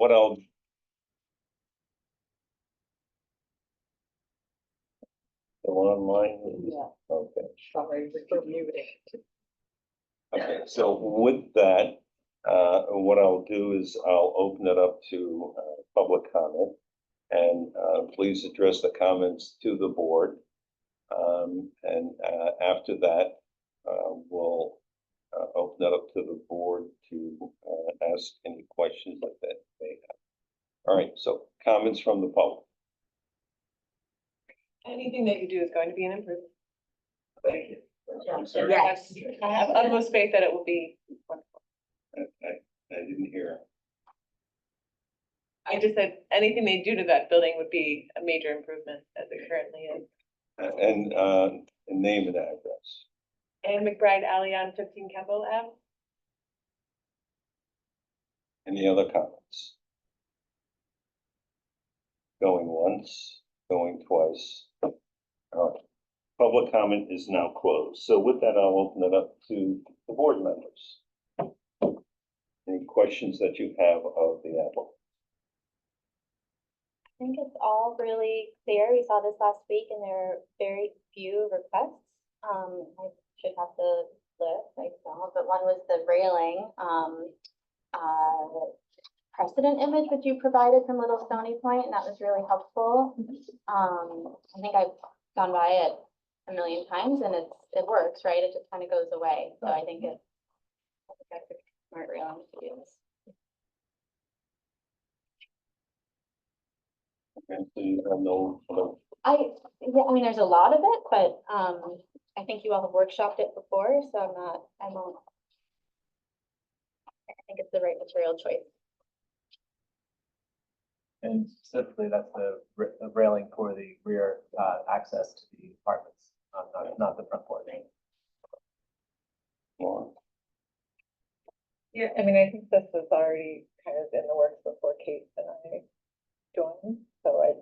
what I'll. Go online? Yeah. Okay. Sorry, we're muted. Okay, so with that, what I'll do is I'll open it up to public comment. And please address the comments to the board. And after that, we'll open it up to the board to ask any questions that they have. All right, so comments from the public. Anything that you do is going to be an improvement. Thank you. I'm sorry. Yes. I have utmost faith that it will be wonderful. I didn't hear. I just said anything they do to that building would be a major improvement as it currently is. And name and address. And McBride Alley on 15 Campbell Ave. Any other comments? Going once, going twice. All right. Public comment is now closed. So with that, I'll open it up to the board members. Any questions that you have of the applicant? I think it's all really clear. We saw this last week and there are very few requests. I should have the list, I don't, but one was the railing. Precedent image which you provided from Little Stony Point, and that was really helpful. I think I've gone by it a million times and it works, right? It just kind of goes away. So I think that's a smart railing to use. Okay, so you have no. Yeah, I mean, there's a lot of it, but I think you all have workshopped it before, so I think it's the right material choice. And specifically, that's the railing for the rear access to the apartments, not the front porch. More. Yeah, I mean, I think this was already kind of in the works before Kate and I joined. So I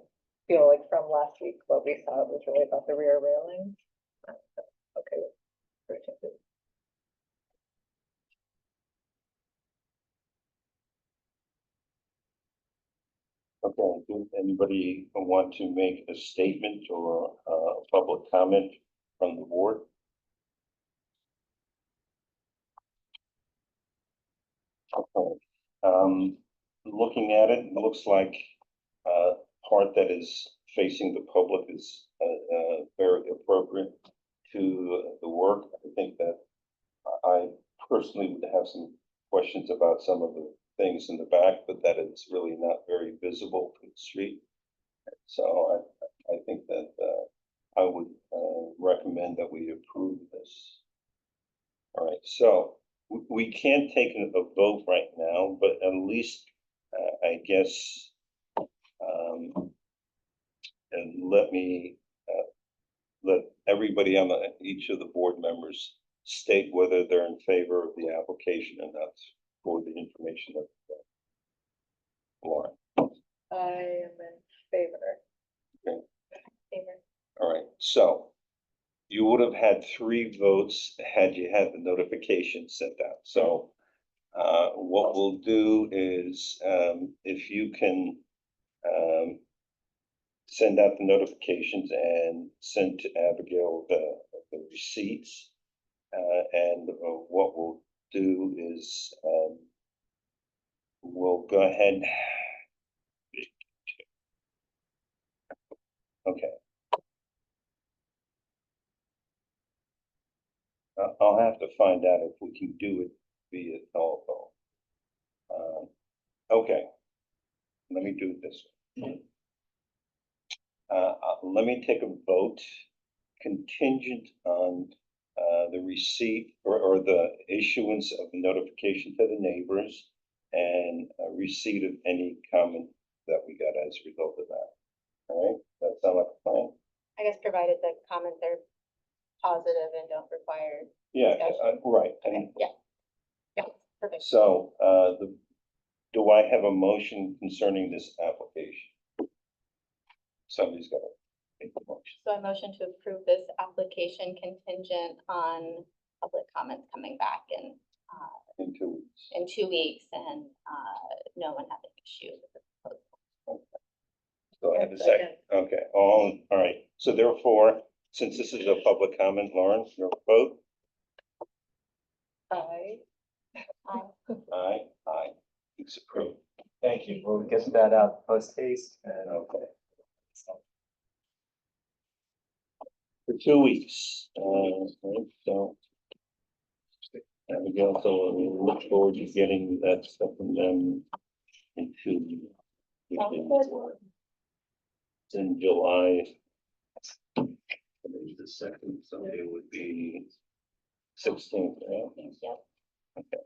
feel like from last week, what we saw was really about the rear railing. Okay. with changes. Okay, does anybody want to make a statement or a public comment from the board? Okay, looking at it, it looks like part that is facing the public is very appropriate to the work. I think that I personally would have some questions about some of the things in the back, but that it's really not very visible from the street. So I think that I would recommend that we approve this. All right, so we can't take a vote right now, but at least I guess and let everybody on each of the board members state whether they're in favor of the application or not for the information of Lauren. I am in favor. Okay. Favor. All right, so you would have had 3 votes had you had the notification sent out. So what we'll do is if you can send out the notifications and send to Abigail the receipts. And what we'll do is we'll go ahead. Okay. I'll have to find out if we can do it via telephone. Okay. Let me do it this way. Let me take a vote contingent on the receipt or the issuance of the notification to the neighbors and receipt of any comment that we got as a result of that. All right, that sound like a plan? I guess provided the comments are positive and don't require. Yeah, right. Okay, yeah, perfect. So do I have a motion concerning this application? Somebody's got to make the motion. So I motion to approve this application contingent on public comments coming back In 2 weeks. in 2 weeks and no one having issue. Go ahead a second. Okay, all right. So therefore, since this is a public comment, Lauren, your vote? I, Aye. It's approved. Thank you. We'll get that out post haste and. Okay. For 2 weeks, right, so. There we go, so we look forward to getting that stuff from them into. It's in July. Maybe the second Sunday would be 16th, yeah? Yep. Okay.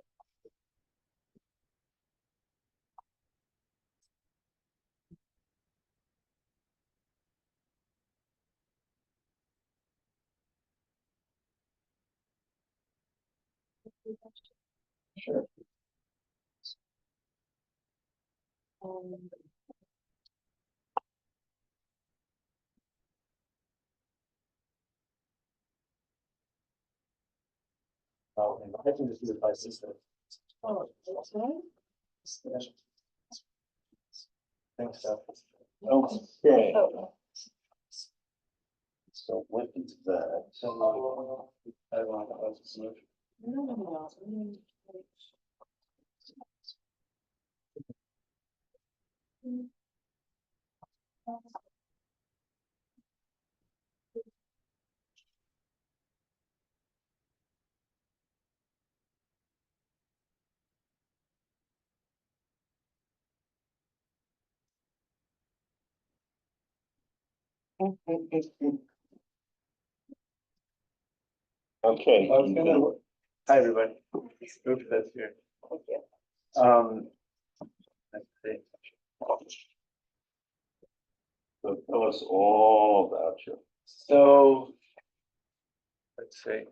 Sure. I think this is a my sister. oh, that's right. Thanks, so. Okay, Oh, so what is that? So, I want to. no. Okay. Hi, everybody. Oops, that's here. Thank you. Let's see. So tell us all about you. So, let's see.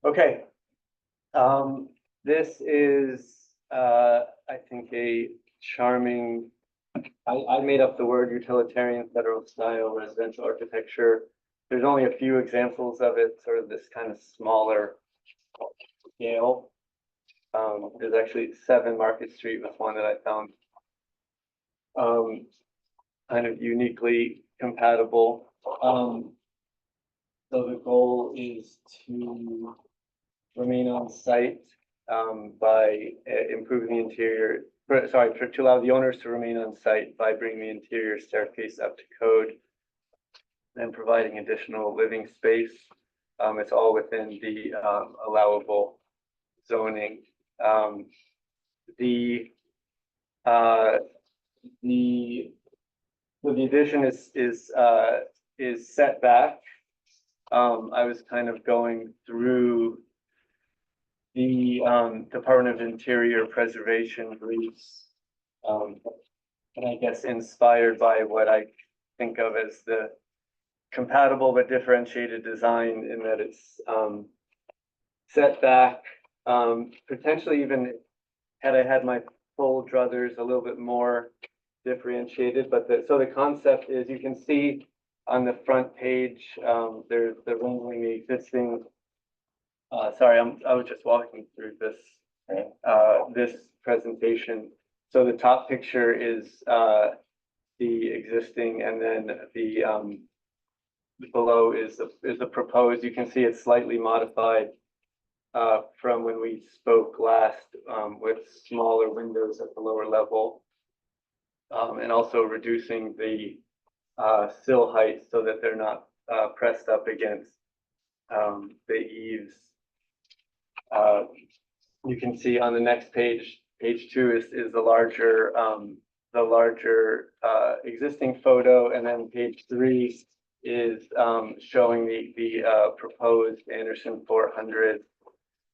Okay. This is, I think a charming, I made up the word utilitarian federal style residential architecture. There's only a few examples of it, sort of this kind of smaller scale. There's actually 7 Market Street was one that I found kind of uniquely compatible. So the goal is to remain on site by improving the interior, to allow the owners to remain on site by bringing the interior staircase up to code and providing additional living space. It's all within the allowable zoning. So the addition is set back. I was kind of going through the Department of Interior preservation briefs, and I guess inspired by what I think of as the compatible but differentiated design, in that it's set back, potentially even had I had my full druthers a little bit more differentiated, but so the concept is, you can see on the front page, there's the rendering the existing. Sorry, I was just walking through this this presentation. So the top picture is the existing, and then the below is the proposed. You can see it's slightly modified from when we spoke last, with smaller windows at the lower level, and also reducing the sill height so that they're not pressed up against the eaves. You can see on the next page, page 2 is the larger existing photo, and then page 3 is showing the proposed Anderson 400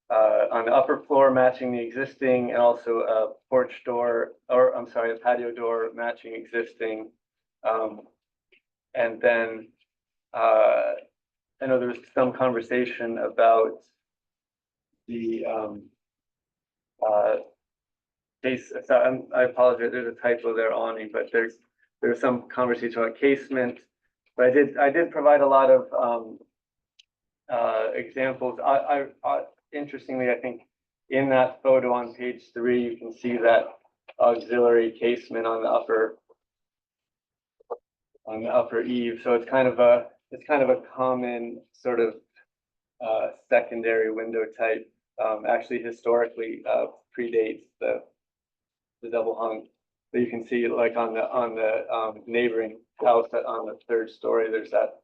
on the upper floor, matching the existing, and also a porch door, or I'm sorry, a patio door matching existing. And then I know there was some conversation about the case. So I apologize. There's a typo there, awning, but there's some conversation about casement. But I did provide a lot of examples. Interestingly, I think in that photo on page 3, you can see that auxiliary casement on the upper eave. So it's kind of a common sort of secondary window type. Actually historically predates the double hung. So you can see like on the neighboring house on the third story, there's that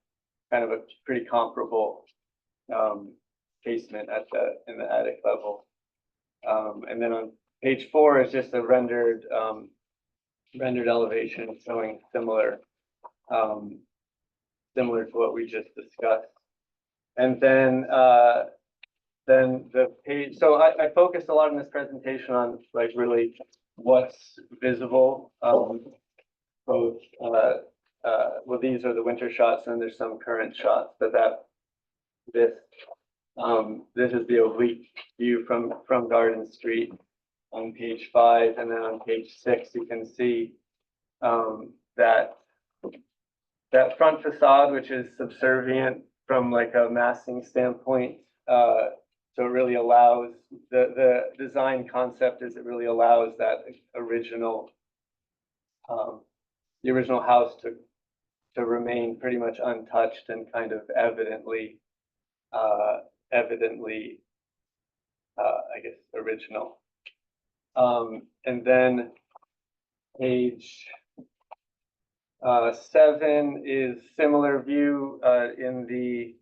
kind of a pretty comparable casement in the attic level. And then on page 4 is just a rendered elevation showing similar to what we just discussed. And then the page, so I focused a lot in this presentation on like really what's visible. Both, well, these are the winter shots and there's some current shots, but this is the oblique view from Garden Street on page 5, and then on page 6 you can see that front facade, which is subservient from like a massing standpoint. So it really allows the design concept is it really allows that original the original house to remain pretty much untouched and kind of evidently I guess original. And then page 7 is similar view in the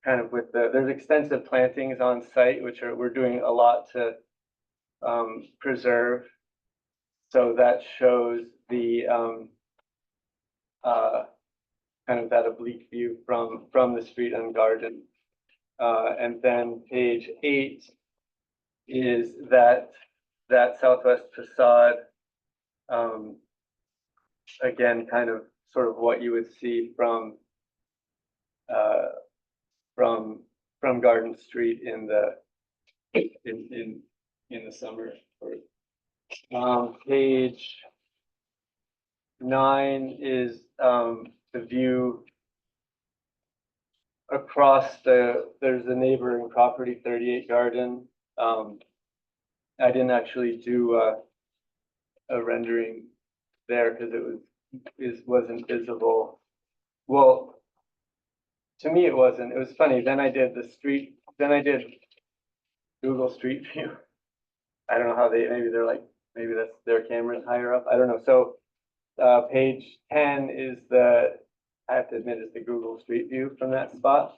kind of with there's extensive plantings on site, which we're doing a lot to preserve. So that shows the kind of that oblique view from the street and garden. And then page 8 is that southwest facade. Again, kind of sort of what you would see from Garden Street in the summer. Page 9 is the view across there's a neighboring property, 38 Garden. I didn't actually do a rendering there because it wasn't visible. Well, to me it wasn't. It was funny. Then I did Google Street View. I don't know how maybe that's their cameras higher up. I don't know. So page 10 is I have to admit, is the Google Street View from that spot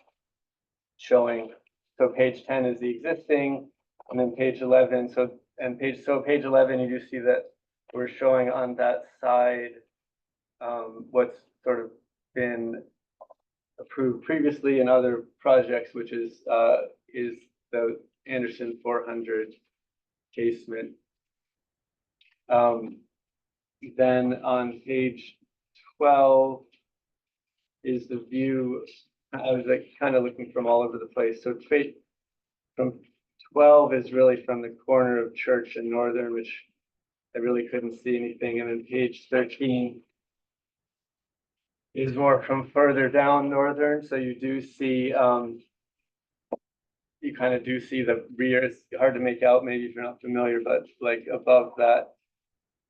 showing. So page 10 is the existing, and then page 11. So page 11, you do see that we're showing on that side what's sort of been approved previously in other projects, which is the Anderson 400 casement. Then on page 12 is the view. I was like kind of looking from all over the place. So from 12 is really from the corner of Church and Northern, which I really couldn't see anything. And then page 13 is more from further down Northern. So you do see, you kind of do see the rear. It's hard to make out maybe if you're not familiar, but like above that,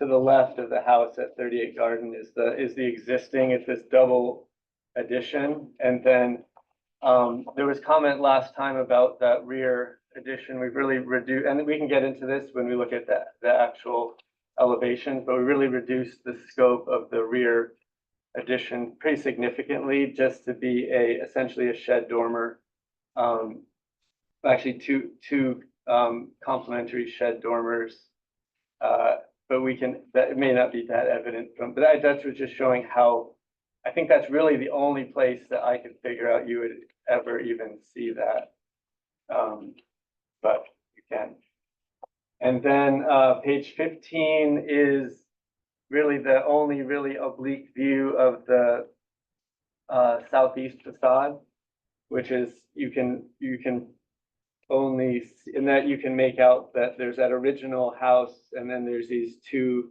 to the left of the house at 38 Garden is the existing. It's this double addition. And then there was comment last time about that rear addition. We've really reduced, and we can get into this when we look at the actual elevations, but we really reduced the scope of the rear addition pretty significantly just to be essentially a shed dormer. Actually two complementary shed dormers. But that may not be that evident but that's just showing how, I think that's really the only place that I could figure out you would ever even see that. But you can. And then page 15 is really the only really oblique view of the southeast facade, which is you can only see, in that you can make out that there's that original house and then there's these two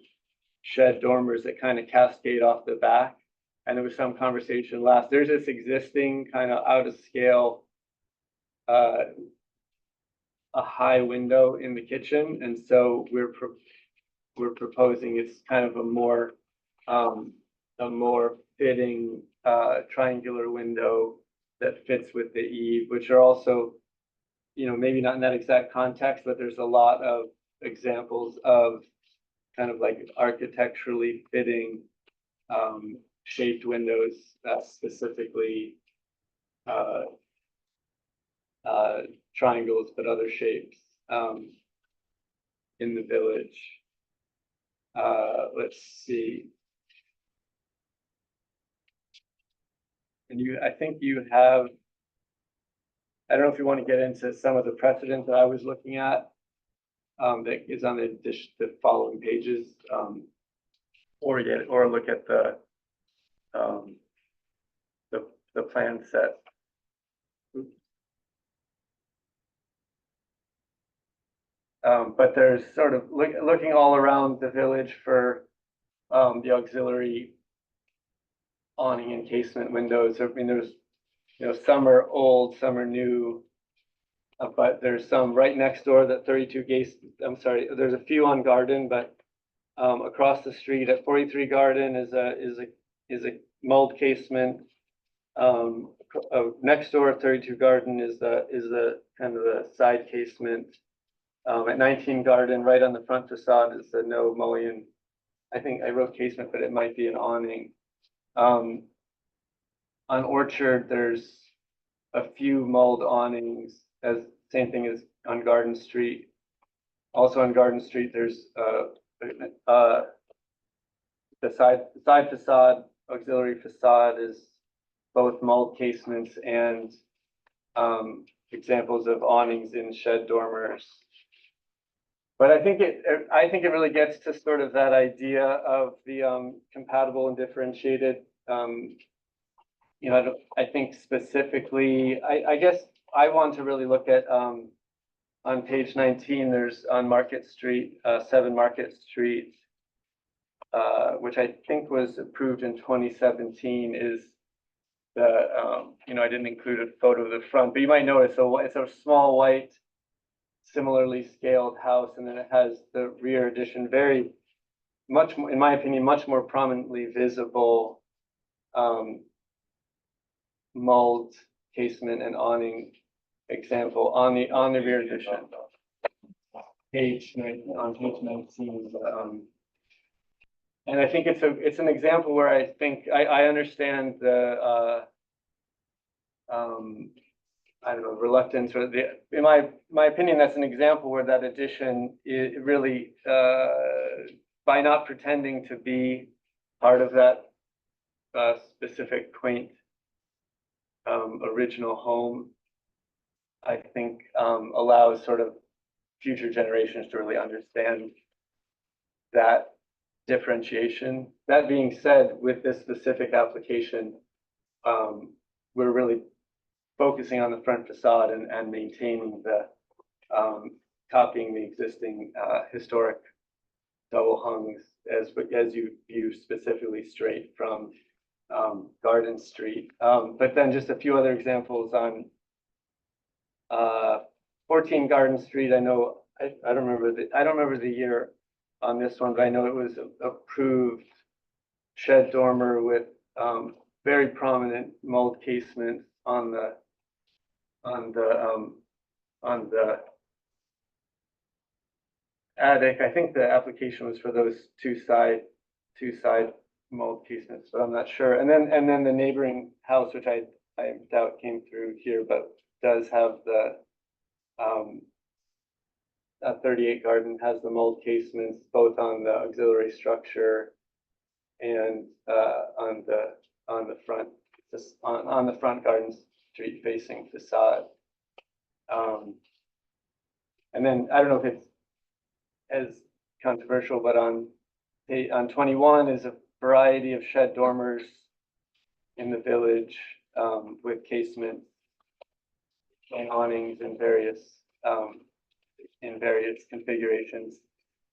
shed dormers that kind of cascade off the back. And there was some conversation there's this existing kind of out of scale a high window in the kitchen, and so we're proposing is kind of a more fitting, triangular window that fits with the eave, which are also, maybe not in that exact context, but there's a lot of examples of kind of like architecturally fitting, shaped windows that specifically, triangles, but other shapes, in the village. Let's see. And I think you have, I don't know if you want to get into some of the precedent that I was looking at, that is on the following pages, or look at the plan set. But there's sort of looking all around the village for the auxiliary awning and casement windows. I mean, there's, some are old, some are new. But there's some right next door that 32 Gates, I'm sorry, there's a few on Garden, but across the street at 43 Garden is a mulled casement. Next door at 32 Garden is the kind of the side casement. At 19 Garden, right on the front facade is the no mullion. I think I wrote casement, but it might be an awning. On Orchard, there's a few mulled awnings, as same thing as on Garden Street. Also on Garden Street, there's the side facade, auxiliary facade is both mulled casements and examples of awnings in shed dormers. But I think it really gets to sort of that idea of the compatible and differentiated. I think specifically, I guess I want to really look at on page 19. There's on Market Street, 7 Market Street, which I think was approved in 2017. Is the I didn't include a photo of the front, but you might notice it's a small white, similarly scaled house, and then it has the rear addition, very much, in my opinion, much more prominently visible mulled casement and awning example on the rear addition. On page 19. And I think it's an example where I think I understand the I don't know, reluctance, or in my opinion, that's an example where that addition really, by not pretending to be part of that specific quaint original home, I think allows sort of future generations to really understand that differentiation. That being said, with this specific application, we're really focusing on the front facade and maintaining the copying the existing historic double hungs as you view specifically straight from Garden Street. But then just a few other examples on 14 Garden Street. I know I don't remember the year on this one, but I know it was approved shed dormer with very prominent mulled casement on the attic. I think the application was for those two side mulled casements, but I'm not sure. And then the neighboring house, which I doubt came through here, but does have the 38 Garden has the mulled casements both on the auxiliary structure and on the front, just on the front Garden Street facing facade. And then I don't know if it's as controversial, but on 21 is a variety of shed dormers in the village, with casement and awnings in various configurations.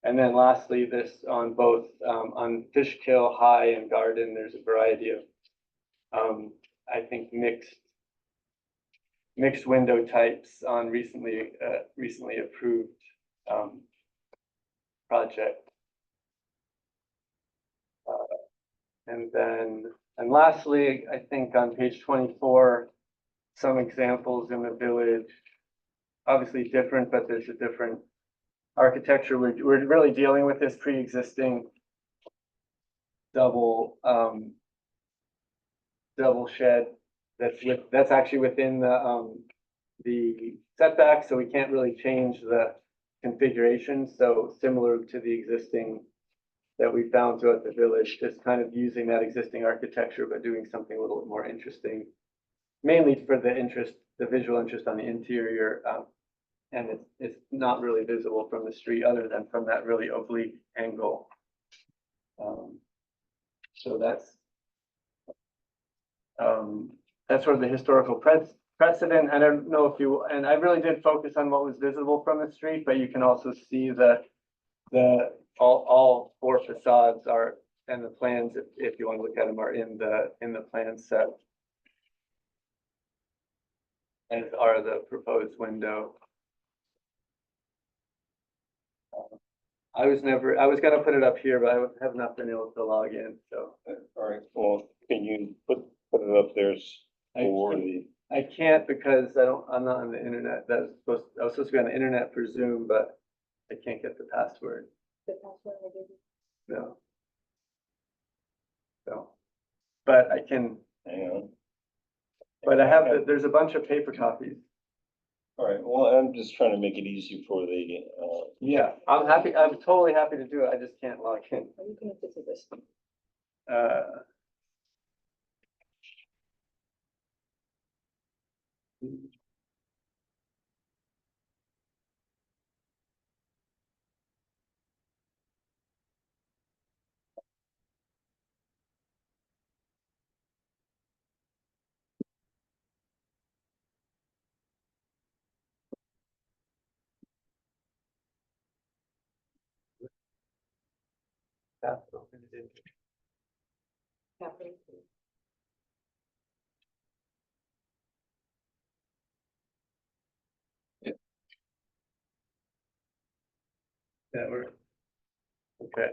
And then lastly, this on both on Fishkill High and Garden, there's a variety of I think mixed window types on recently approved project. And then, and lastly, I think on page 24, some examples in the village. Obviously different, but there's a different architecture. We're really dealing with this pre-existing double double shed that's actually within the setback, so we can't really change the configuration. So similar to the existing that we found throughout the village, just kind of using that existing architecture, but doing something a little bit more interesting, mainly for the visual interest on the interior. And it's not really visible from the street other than from that really oblique angle. So that's sort of the historical precedent. I don't know if you, and I really did focus on what was visible from the street, but you can also see all four facades are, and the plans, if you want to look at them, are in the plan set. As are the proposed window. I was gonna put it up here, but I have not been able to log in, so. All right, well, can you put it up there for the, I can't because I'm not on the internet. I was supposed to be on the internet for Zoom, but I can't get the password, The password I gave you. no. So, but I can, hang on. but there's a bunch of paper copies. All right, well, I'm just trying to make it easy for the, Yeah, I'm totally happy to do it. I just can't log in. Are you connected to this? Yeah, we're, okay.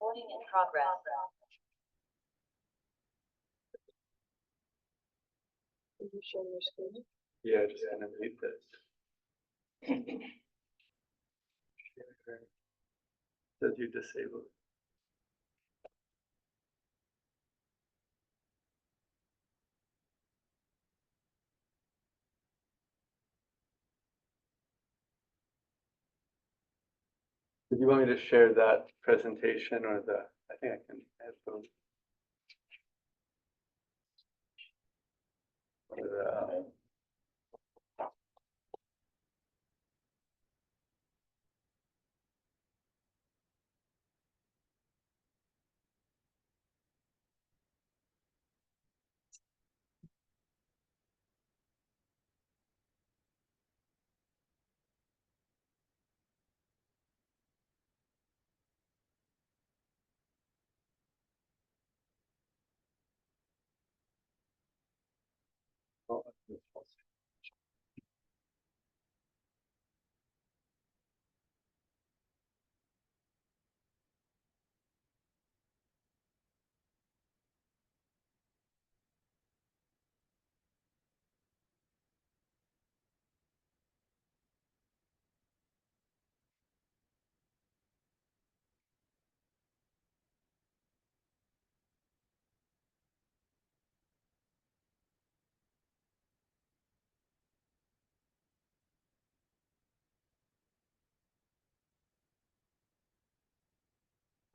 Recording in progress. Can you share your screen? Yeah, just gonna mute this. Says you disabled. Did you want me to share that presentation or I think I can have both. Or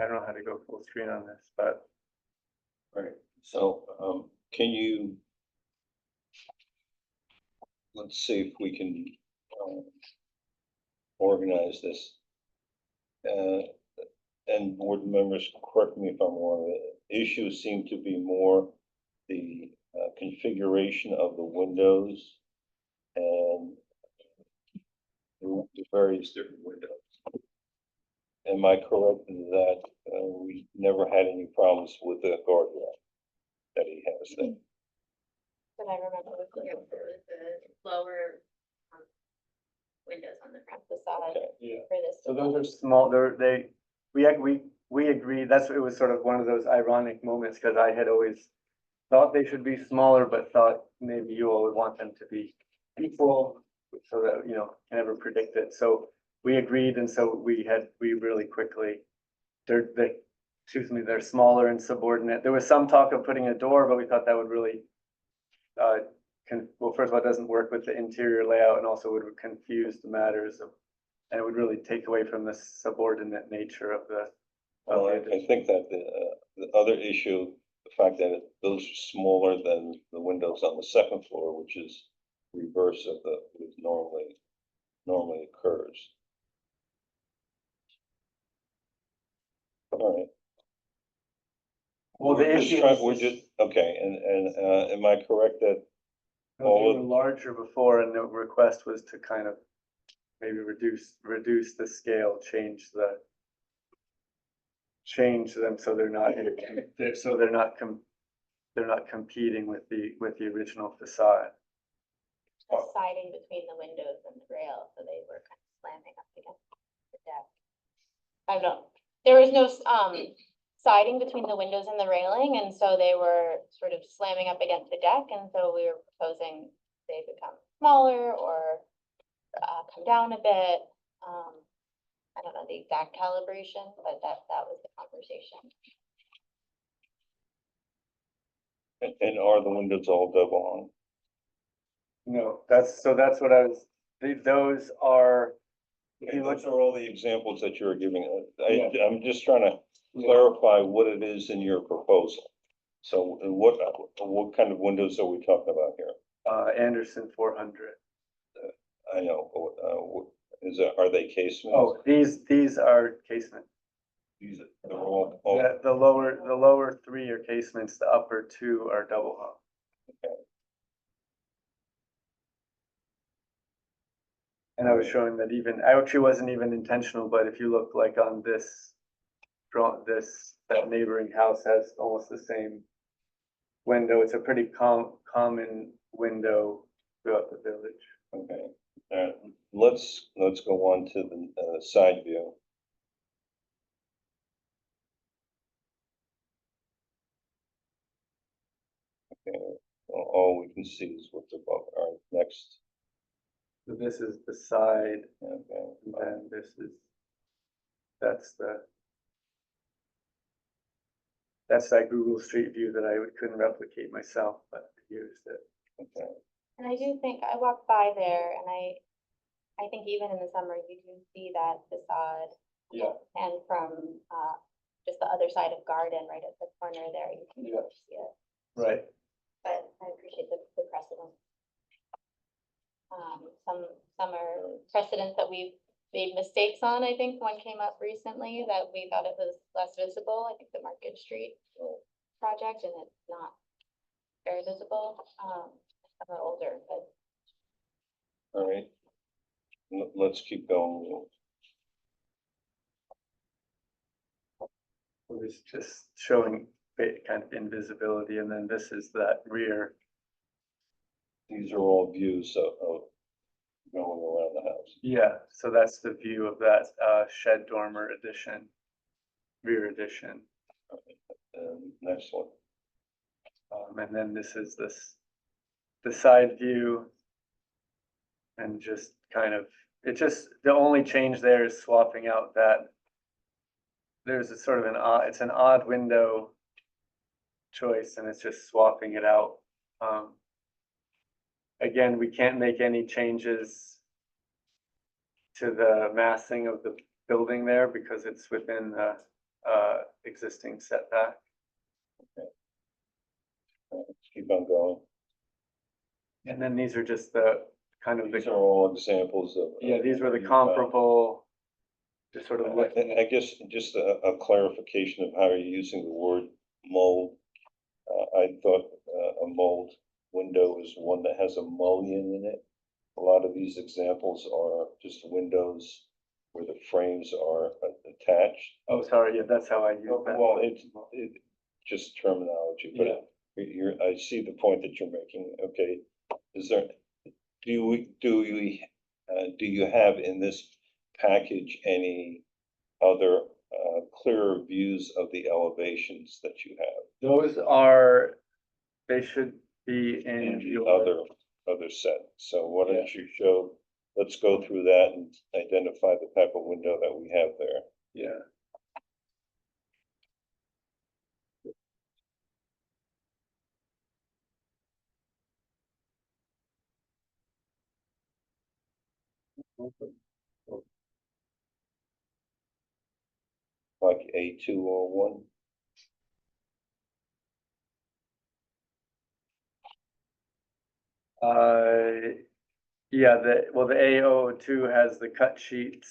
I don't know how to go full screen on this, but Right, so, can you? Let's see if we can, organize this. And board members, correct me if I'm wrong, the issues seem to be more the, configuration of the windows and the various different windows. Am I correct in that, we never had any problems with the guardrail that he has there? But I remember looking at the lower windows on the front facade Okay, yeah. for this. So those are small, we agreed, it was sort of one of those ironic moments, because I had always thought they should be smaller, but thought maybe you all would want them to be equal, so that, you know, can never predict it. So we agreed, and so we really quickly, they're smaller and subordinate. There was some talk of putting a door, but we thought that would really, well, first of all, it doesn't work with the interior layout, and also would confuse the matters of, and it would really take away from the subordinate nature of the. well, I think that the other issue, the fact that those are smaller than the windows on the second floor, which is reverse of what normally occurs. All right. Well, the We're just issue trying- is. We're just, okay, and, am I correct that, They were larger before, and the request was to kind of maybe reduce the scale, change them so they're not, they're not competing with the original facade. The siding between the windows and the rail, so they were kind of slamming up against the deck. I don't know, there was no, siding between the windows and the railing, and so they were sort of slamming up against the deck, and so we were proposing they become smaller or, come down a bit. I don't know the exact calibration, but that was the conversation. and are the windows all double hung? No, that's what I was, those are, Okay, those are all the examples that you're giving. Yeah. I'm just trying to clarify what it is in your proposal. So what kind of windows are we talking about here? Anderson 400. I know, are they casements? Oh, these are casement. They're all, The lower three are casements, the upper two are double hung. And I was showing that actually wasn't even intentional, but if you look like on this, that neighboring house has almost the same window. It's a pretty common window throughout the village. okay. Let's go on to the side view. Okay, well, all we can see is what's above. All right, next. So this is the side, Okay, and then that's that Google Street View that I couldn't replicate myself, but I used it. okay. And I do think, I walked by there and I think even in the summer, you do see that facade. Yeah. And from, just the other side of Garden, right at the corner there, you can Yeah. see it, Right. but I appreciate the precedent. Some are precedents that we've made mistakes on. I think one came up recently that we thought it was less visible, I think the Market Street project, and it's not very visible, some are older, but. All right. Let's keep going. It was just showing kind of invisibility, and then this is that rear. These are all views of going around the house. Yeah, so that's the view of that shed dormer addition, rear addition. Next one. And then this is the side view. And just kind of, the only change there is swapping out that. There's a sort of it's an odd window choice, and it's just swapping it out. Again, we can't make any changes to the massing of the building there because it's within the existing setback. Let's keep on going. And then these are just the kind of These the, are all examples of. yeah, these were the comparable, just sort of looking. I guess just a clarification of how you're using the word mold. I thought a mold window is one that has a mullion in it. A lot of these examples are just windows where the frames are attached. Oh, sorry, yeah, that's how I use that. Well, it's just terminology, but Yeah. I see the point that you're making. Okay, is there, do you have in this package any other clearer views of the elevations that you have Those are, they should be in in the your, other set? So why don't you show, let's go through that and identify the type of window that we have there. yeah. Like A201. Yeah, the A002 has the cut sheets,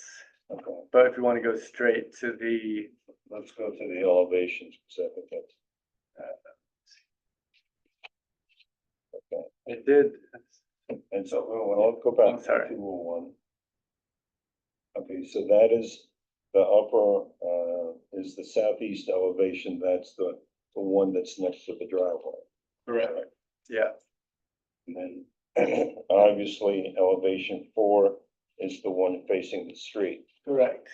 Okay, but if you want to go straight to the, let's go to the elevations, because I think that's, it did, and so, well, I'll go back I'm to sorry. 201. Okay, so that is the upper, is the southeast elevation, that's the one that's next to the driveway. correct, yeah, And then, obviously, elevation 4 is the one facing the street. correct.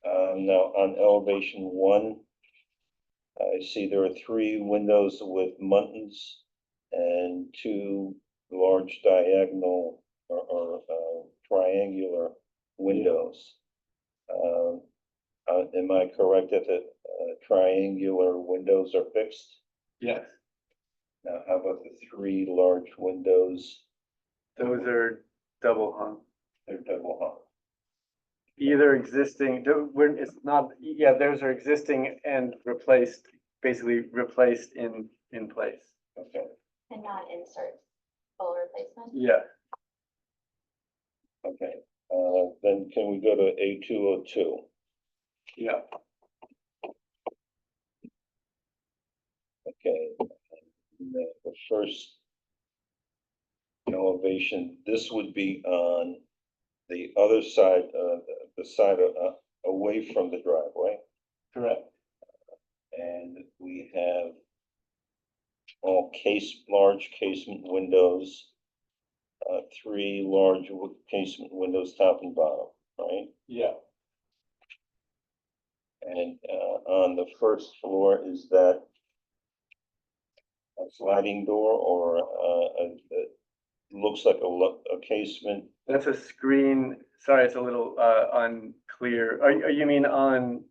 Now, on elevation 1, I see there are 3 windows with muntins and 2 large diagonal or triangular windows. Am I correct that the triangular windows are fixed? Yes, Now, how about the 3 large windows? those are double hung. They're double hung. Either existing, it's not, yeah, those are existing and replaced, basically replaced in place. Okay, And not insert, full replacement. Yeah, okay. Then can we go to A202? yeah, Okay. And the first elevation, this would be on the other side, the side away from the driveway. correct. And we have all large casement windows, 3 large casement windows, top and bottom, right? Yeah, And on the first floor, is that a sliding door or looks like a casement? that's a screen, sorry, it's a little unclear. Are you mean on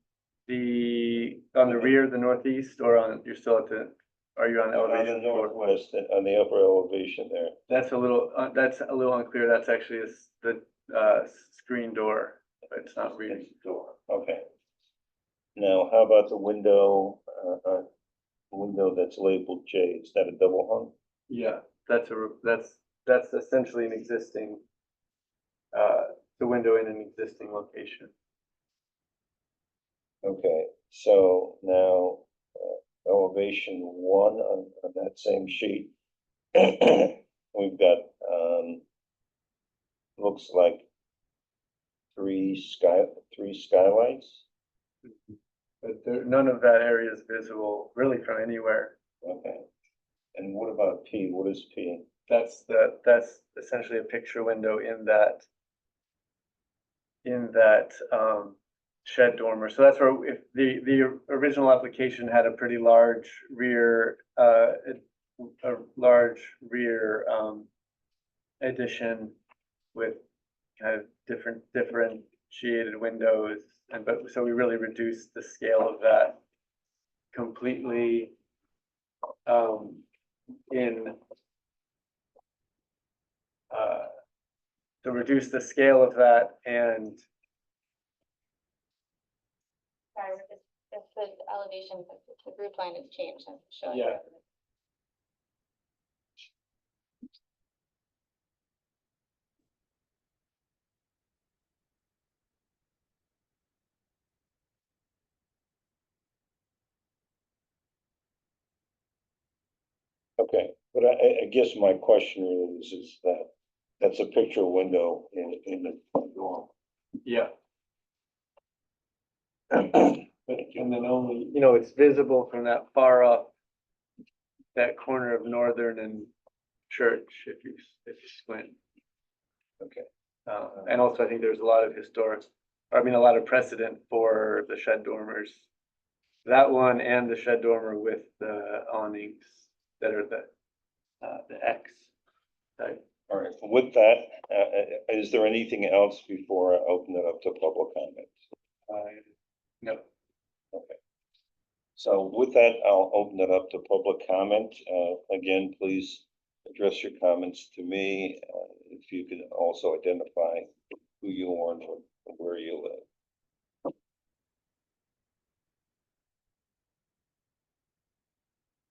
the rear, the northeast, or on, you're still at the, are you on On the elevation 4? northwest, on the upper elevation there. That's a little unclear. That's actually the screen door, but it's not reading. It's the door, okay. Now, how about the window, window that's labeled J, is that a double hung? Yeah, that's essentially an existing, the window in an existing location. Okay, so now, elevation 1 on that same sheet. We've got, looks like 3 skylights. But none of that area is visible really from anywhere. Okay. And what about P? What is P? That's essentially a picture window in that shed dormer. So that's where, if the original application had a pretty large rear, a large rear addition with kind of differentiated windows, but so we really reduced the scale of that completely to reduce the scale of that and Sorry, we're just the elevation, the roof line has changed, I'm showing. Yeah. Okay, but I guess my question really is that, that's a picture window in the front door. Yeah, Thank and then only, you know, it's visible from that far up, that corner of Northern and Church, if you squint. Okay, And also I think there's a lot of a lot of precedent for the shed dormers. That one and the shed dormer with the awnings that are the X type. all right, with that, is there anything else before I open it up to public comment? No, Okay. So with that, I'll open it up to public comment. Again, please address your comments to me. If you could also identify who you are and where you live.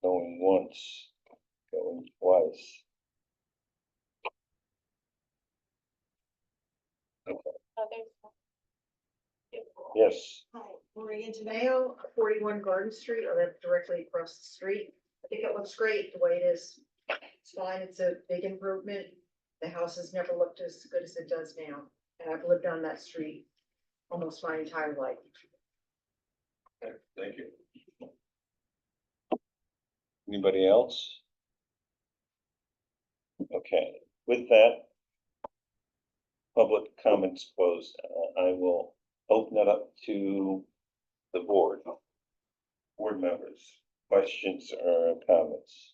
Going once, going twice. Oh, there's. Yes, Hi, Maria Janeo, 41 Garden Street, I live directly across the street. I think it looks great the way it is. It's fine, it's a big improvement. The house has never looked as good as it does now, and I've lived on that street almost my entire life. okay, thank you. Anybody else? Okay, with that, public comments closed. I will open it up to the board. Board members, questions or comments?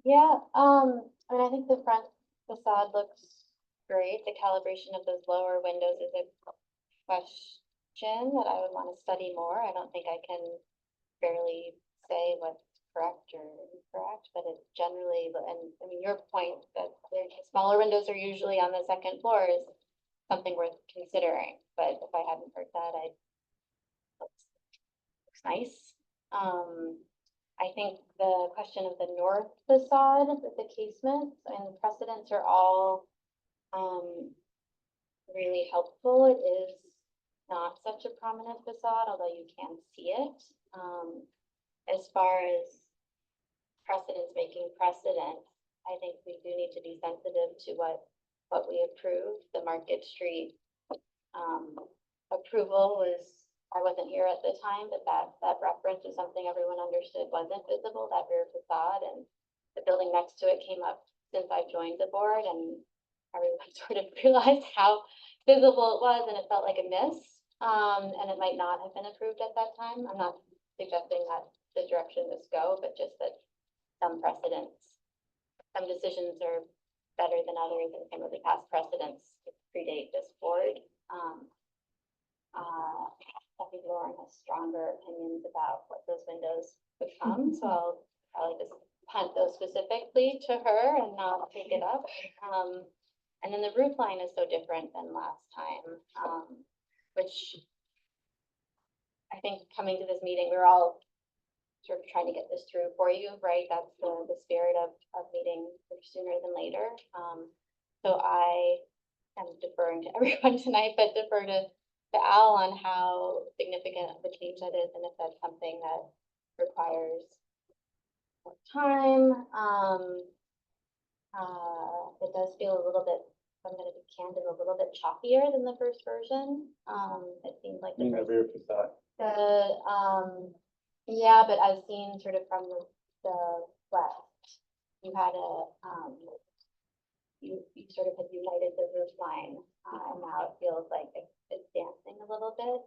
Yeah, I mean, I think the front facade looks great. The calibration of those lower windows is a question that I would want to study more. I don't think I can barely say what's correct or incorrect, but it generally, and I mean, your point that the smaller windows are usually on the second floor is something worth considering, but if I hadn't heard that, looks nice. I think the question of the north facade with the casements and the precedents are all really helpful. It is not such a prominent facade, although you can see it. As far as precedents making precedent, I think we do need to be sensitive to what we approve. The Market Street approval was, I wasn't here at the time, but that reference is something everyone understood wasn't visible, that rear facade, and the building next to it came up since I've joined the board, and everyone sort of realized how visible it was, and it felt like a miss. And it might not have been approved at that time. I'm not suggesting that the direction this go, but just that some precedents, some decisions are better than others, and some of the past precedents predate this board. I think Lauren has stronger opinions about what those windows become, so I'll probably just punt those specifically to her and not take it up. And then the roof line is so different than last time, which I think coming to this meeting, we're all sort of trying to get this through for you, right? That's the spirit of meeting sooner than later. So I am deferring to everyone tonight, but defer to Al on how significant of a change that is, and if that's something that requires more time. It does feel a little bit, if I'm gonna be candid, a little bit choppier than the first version. It seemed like in the rear facade. yeah, but I've seen sort of from the west, you had you sort of had united the roof line, and now it feels like it's dancing a little bit.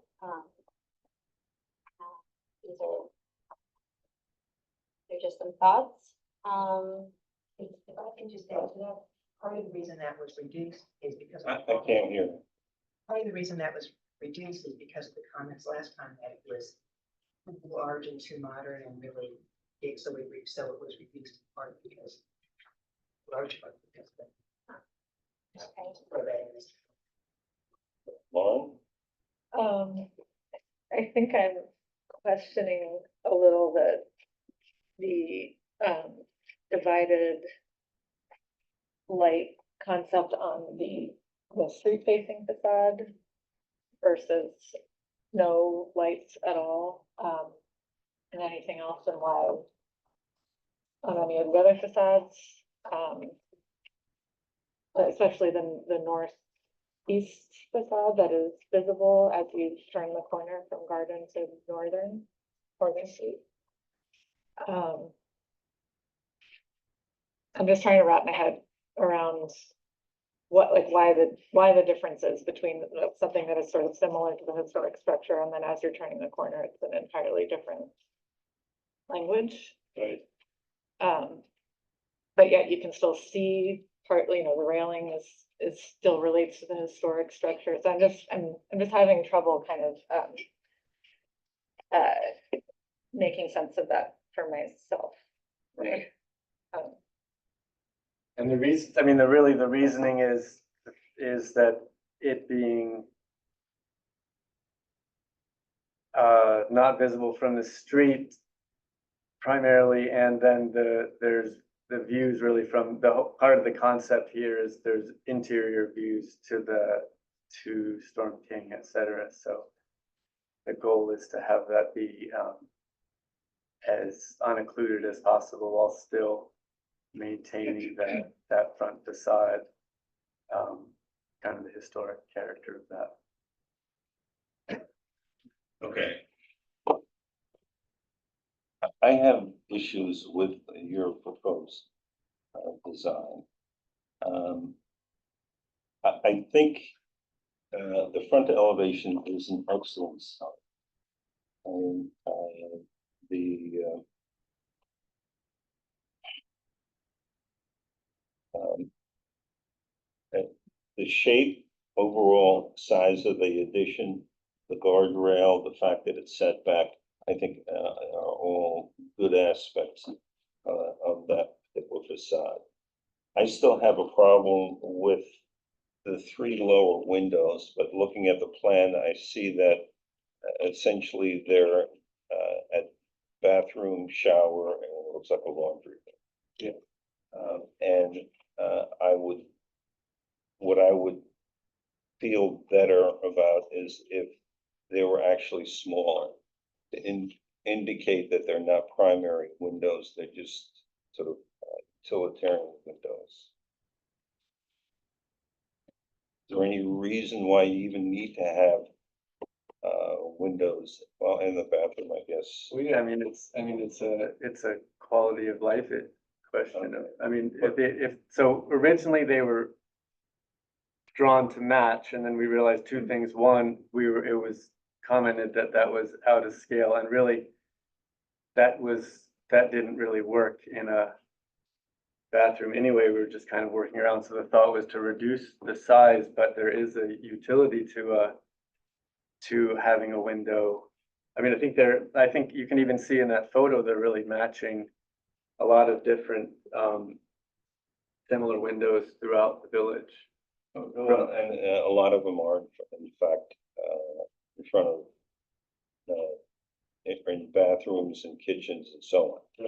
They're just some thoughts. If I can just add to that, part of the reason that was reduced is because. I can't hear. Part of the reason that was reduced is because of the comments last time that it was too large and too modern and really big, so it was reduced in part because Lauren? I think I'm questioning a little the divided light concept on the street facing facade versus no lights at all, and anything else in why on any of the other facades, but especially the northeast facade that is visible as you turn the corner from Garden to Northern Street. I'm just trying to wrap my head around what, like, why the differences between something that is sort of similar to the historic structure, and then as you're turning the corner, it's an entirely different language. Right. But yet you can still see partly, you know, the railing is still relates to the historic structure. So I'm just having trouble kind of making sense of that for myself. Right. Um, And the reason, I mean, the reasoning is that it being not visible from the street primarily, and then there's the views really from the whole part of the concept here is there's interior views to Storm King, et cetera. So the goal is to have that be as unoccluded as possible while still maintaining that front facade, kind of the historic character of that. Okay. I have issues with your proposed design. I think the front elevation is an excellent start. The shape, overall size of the addition, the guardrail, the fact that it's set back, I think are all good aspects of that particular facade. I still have a problem with the three lower windows, but looking at the plan, I see that essentially they're at bathroom, shower, and it looks like a laundry. Yeah. And what I would feel better about is if they were actually smaller, to indicate that they're not primary windows, they're just sort of utilitarian windows. Is there any reason why you even need to have windows, well, in the bathroom, I guess? Well, yeah, I mean, it's a quality of life question. I mean, if so originally they were drawn to match, and then we realized two things. One, it was commented that was out of scale, and really that didn't really work in a bathroom anyway. We were just kind of working around, so the thought was to reduce the size, but there is a utility to having a window. I mean, I think you can even see in that photo they're really matching a lot of different similar windows throughout the village. Well, and a lot of them are, in fact, in front of, in bathrooms and kitchens and so on.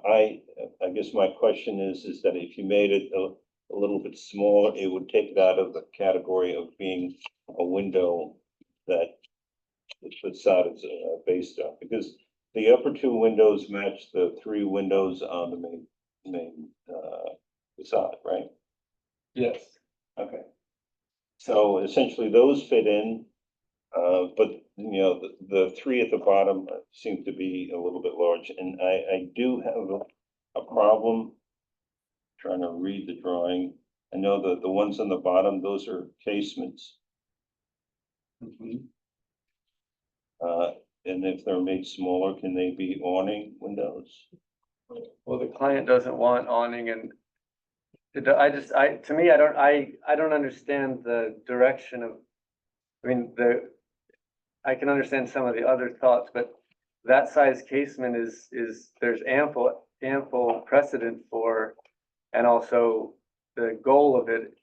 Right. I guess my question is that if you made it a little bit smaller, it would take it out of the category of being a window that the facade is based on, because the upper two windows match the three windows on the main facade, right? Yes. Okay. So essentially those fit in, but you know, the three at the bottom seem to be a little bit large, and I do have a problem trying to read the drawing. I know that the ones on the bottom, those are casements. And if they're made smaller, can they be awning windows? Well, the client doesn't want awning, and to me, I don't understand the direction of, I mean, I can understand some of the other thoughts, but that size casement is there's ample precedent for And also the goal of it,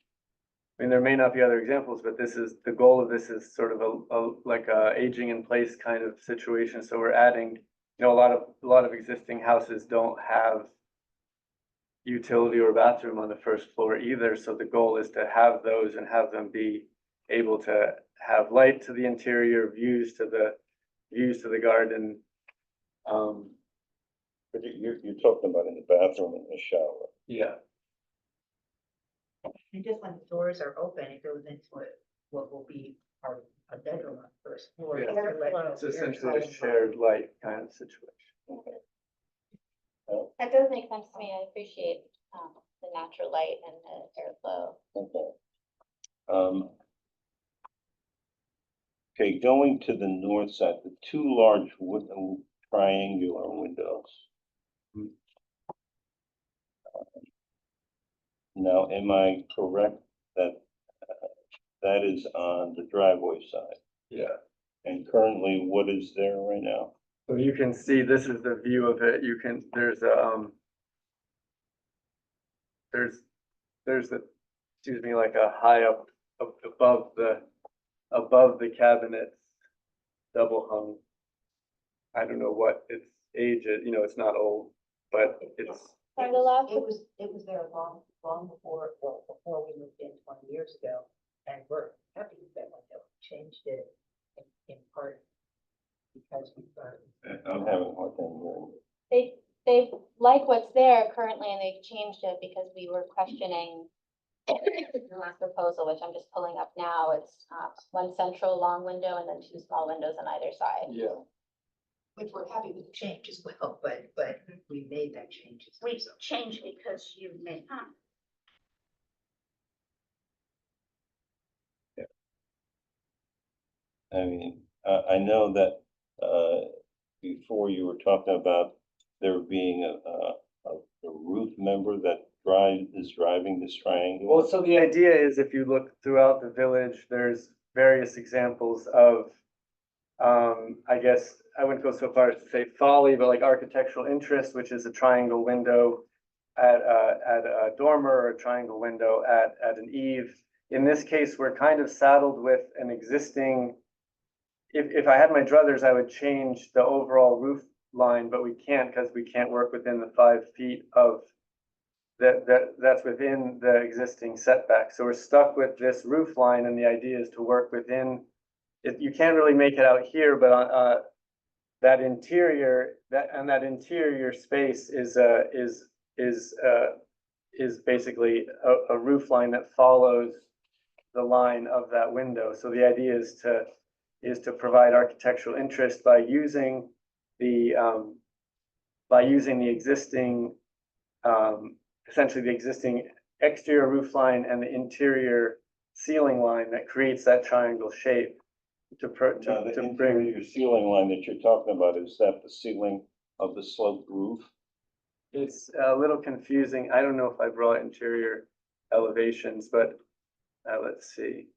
I mean, there may not be other examples, but the goal of this is sort of like a aging in place kind of situation. So we're adding, a lot of existing houses don't have utility or bathroom on the first floor either. So the goal is to have those and have them be able to have light to the interior, views to the garden. But you're talking about in the bathroom and the shower. Yeah. And just when the doors are open, it goes into what will be a bedroom on the first floor. Yeah. Airflow. It's essentially a shared light kind of situation. That does make sense to me. I appreciate, the natural light and the airflow. Okay. Okay, going to the north side, the two large wooden triangular windows. Hmm. Now, am I correct that that is on the driveway side? Yeah. And currently, what is there right now? So you can see, this is the view of it. There's excuse me, like a high up above the cabinets, double hung. I don't know what its age is, it's not old, but it's, Sorry, the last, It was there long before we moved in 20 years ago, and we're happy with that window. Changed it in part because we thought. I'm having a hard time hearing. they like what's there currently and they've changed it because we were questioning the last proposal, which I'm just pulling up now. It's, one central long window and then two small windows on either side. yeah. Which we're happy with the change as well, but we made that change. We changed because you made, I mean, I know that, before you were talking about there being a roof member that is driving this triangle. Well, so the idea is if you look throughout the village, there's various examples of, I guess I wouldn't go so far as to say folly, but like architectural interest, which is a triangle window at a dormer or a triangle window at an eave. In this case, we're kind of saddled with an existing, if I had my druthers, I would change the overall roof line, but we can't because we can't work within the 5 feet of that's within the existing setback. So we're stuck with this roof line, and the idea is to work within it. You can't really make it out here, but on that interior space is basically a roof line that follows the line of that window. So the idea is to provide architectural interest by using the existing essentially the existing exterior roof line and the interior ceiling line that creates that triangle shape to Now, the bring. interior ceiling line that you're talking about, is that the ceiling of the sloped roof? It's a little confusing. I don't know if I brought interior elevations, but let's see.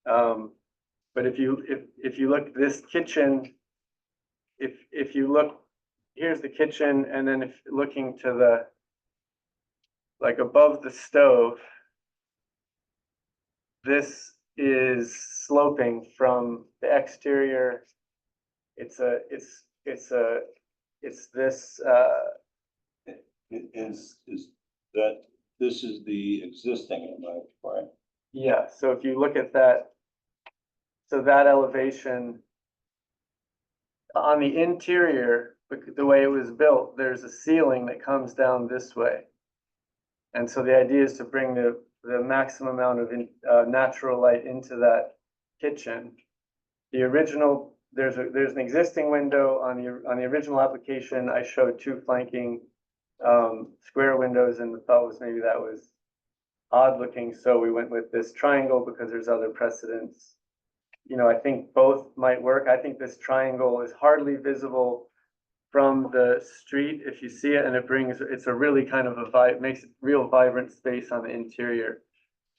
But if you look this kitchen, if you look, here's the kitchen, and then if looking to the, like above the stove, this is sloping from the exterior. It's this Is that, this is the existing, am I correct? yeah, so if you look at that, so that elevation on the interior, the way it was built, there's a ceiling that comes down this way. And so the idea is to bring the maximum amount of natural light into that kitchen. The original, there's an existing window on the original application. I showed 2 flanking square windows, and the thought was maybe that was odd looking, so we went with this triangle because there's other precedents. I think both might work. I think this triangle is hardly visible from the street if you see it, and it's a really kind of makes it real vibrant space on the interior.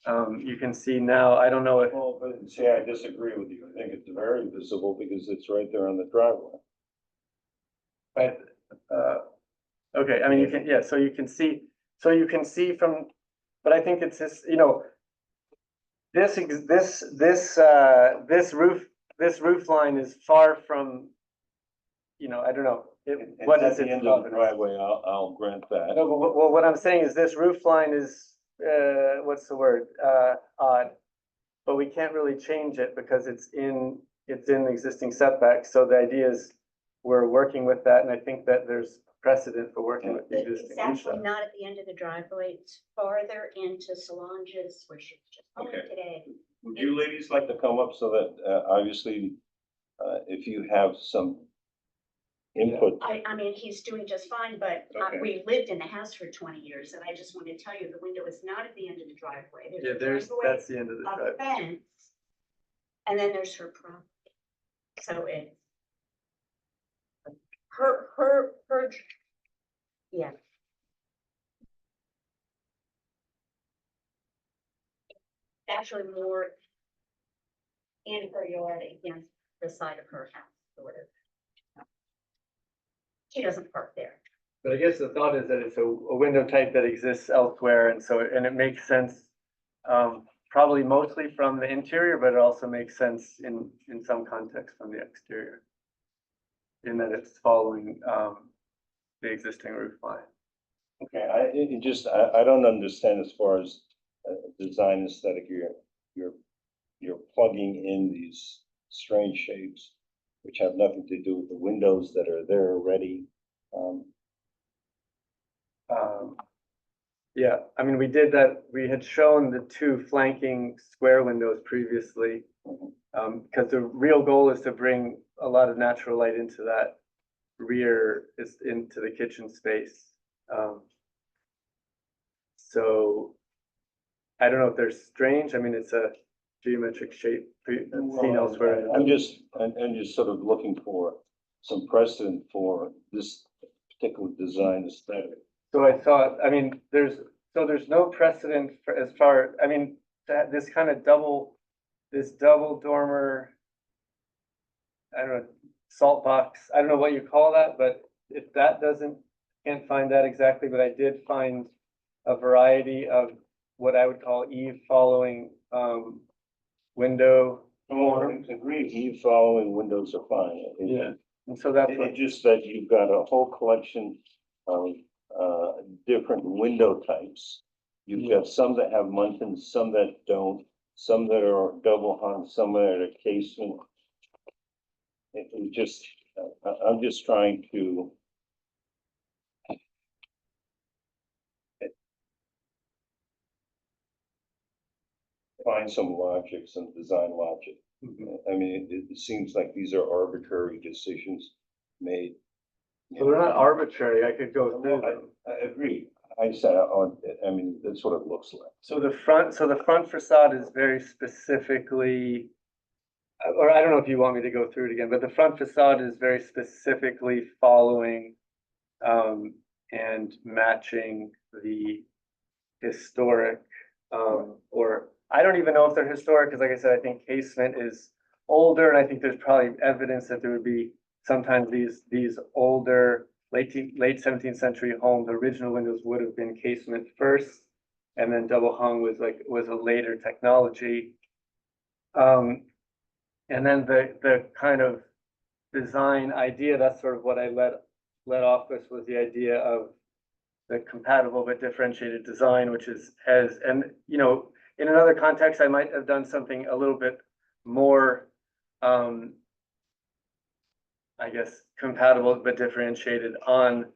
You can see now, I don't know if, Well, but see, I disagree with you. I think it's very visible because it's right there on the driveway. but, okay, I mean, you can, yeah, so you can see, so you can see from, but I think it's this, you know, this roof line is far from, you know, I don't know. What It's is at the its end of the provenance? driveway, I'll grant that. No, but what I'm saying is this roof line is, what's the word, odd. But we can't really change it because it's in the existing setback, so the idea is we're working with that, and I think that there's precedent for working with the It's existing actually roof. not at the end of the driveway, it's farther into Solange's, where she just went Okay. today. Would you ladies like to come up so that, obviously, if you have some input? I mean, he's doing just fine, but Okay. we lived in the house for 20 years, and I just want to tell you, the window is not at the end of the driveway. Yeah, a that's driveway, the end of the a driveway. fence, and then there's her property. So it's her, yeah. Actually more in her yard against the side of her house, sort of. She doesn't park there. But I guess the thought is that it's a window type that exists elsewhere, and so, and it makes sense, probably mostly from the interior, but it also makes sense in some context from the exterior. In that it's following, the existing roof line. Okay, I don't understand as far as, design aesthetic, you're plugging in these strange shapes, which have nothing to do with the windows that are there already. Yeah, I mean, we did that, we had shown the two flanking square windows previously. Because the real goal is to bring a lot of natural light into that rear, is into the kitchen space. So I don't know if they're strange, I mean, it's a geometric shape seen elsewhere. I'm just sort of looking for some precedent for this particular design aesthetic. So I thought, I mean, there's no precedent for as far, I mean, that this kind of this double dormer, I don't know, salt box, I don't know what you call that, but if that can't find that exactly, but I did find a variety of what I would call eave following, window forms. Agreed, eve following windows are fine. And so that's what, It's just that you've got a whole collection of, different window types. You've got some that have muntins, some that don't, some that are double hung, some that are casement. I'm just trying to find some logic, some design logic. I mean, it seems like these are arbitrary decisions made. so they're not arbitrary, I could go through them. I agree. I said, I mean, that's what it looks like. So the front facade is very specifically, or I don't know if you want me to go through it again, but the front facade is very specifically following, and matching the historic, or I don't even know if they're historic, because like I said, I think casement is older, and I think there's probably evidence that there would be sometimes these older late 17th century homes, original windows would have been casement first, and then double hung was a later technology. And then the kind of design idea, that's sort of what I led off with, was the idea of the compatible but differentiated design, which and you know, in another context, I might have done something a little bit more, I guess, compatible but differentiated on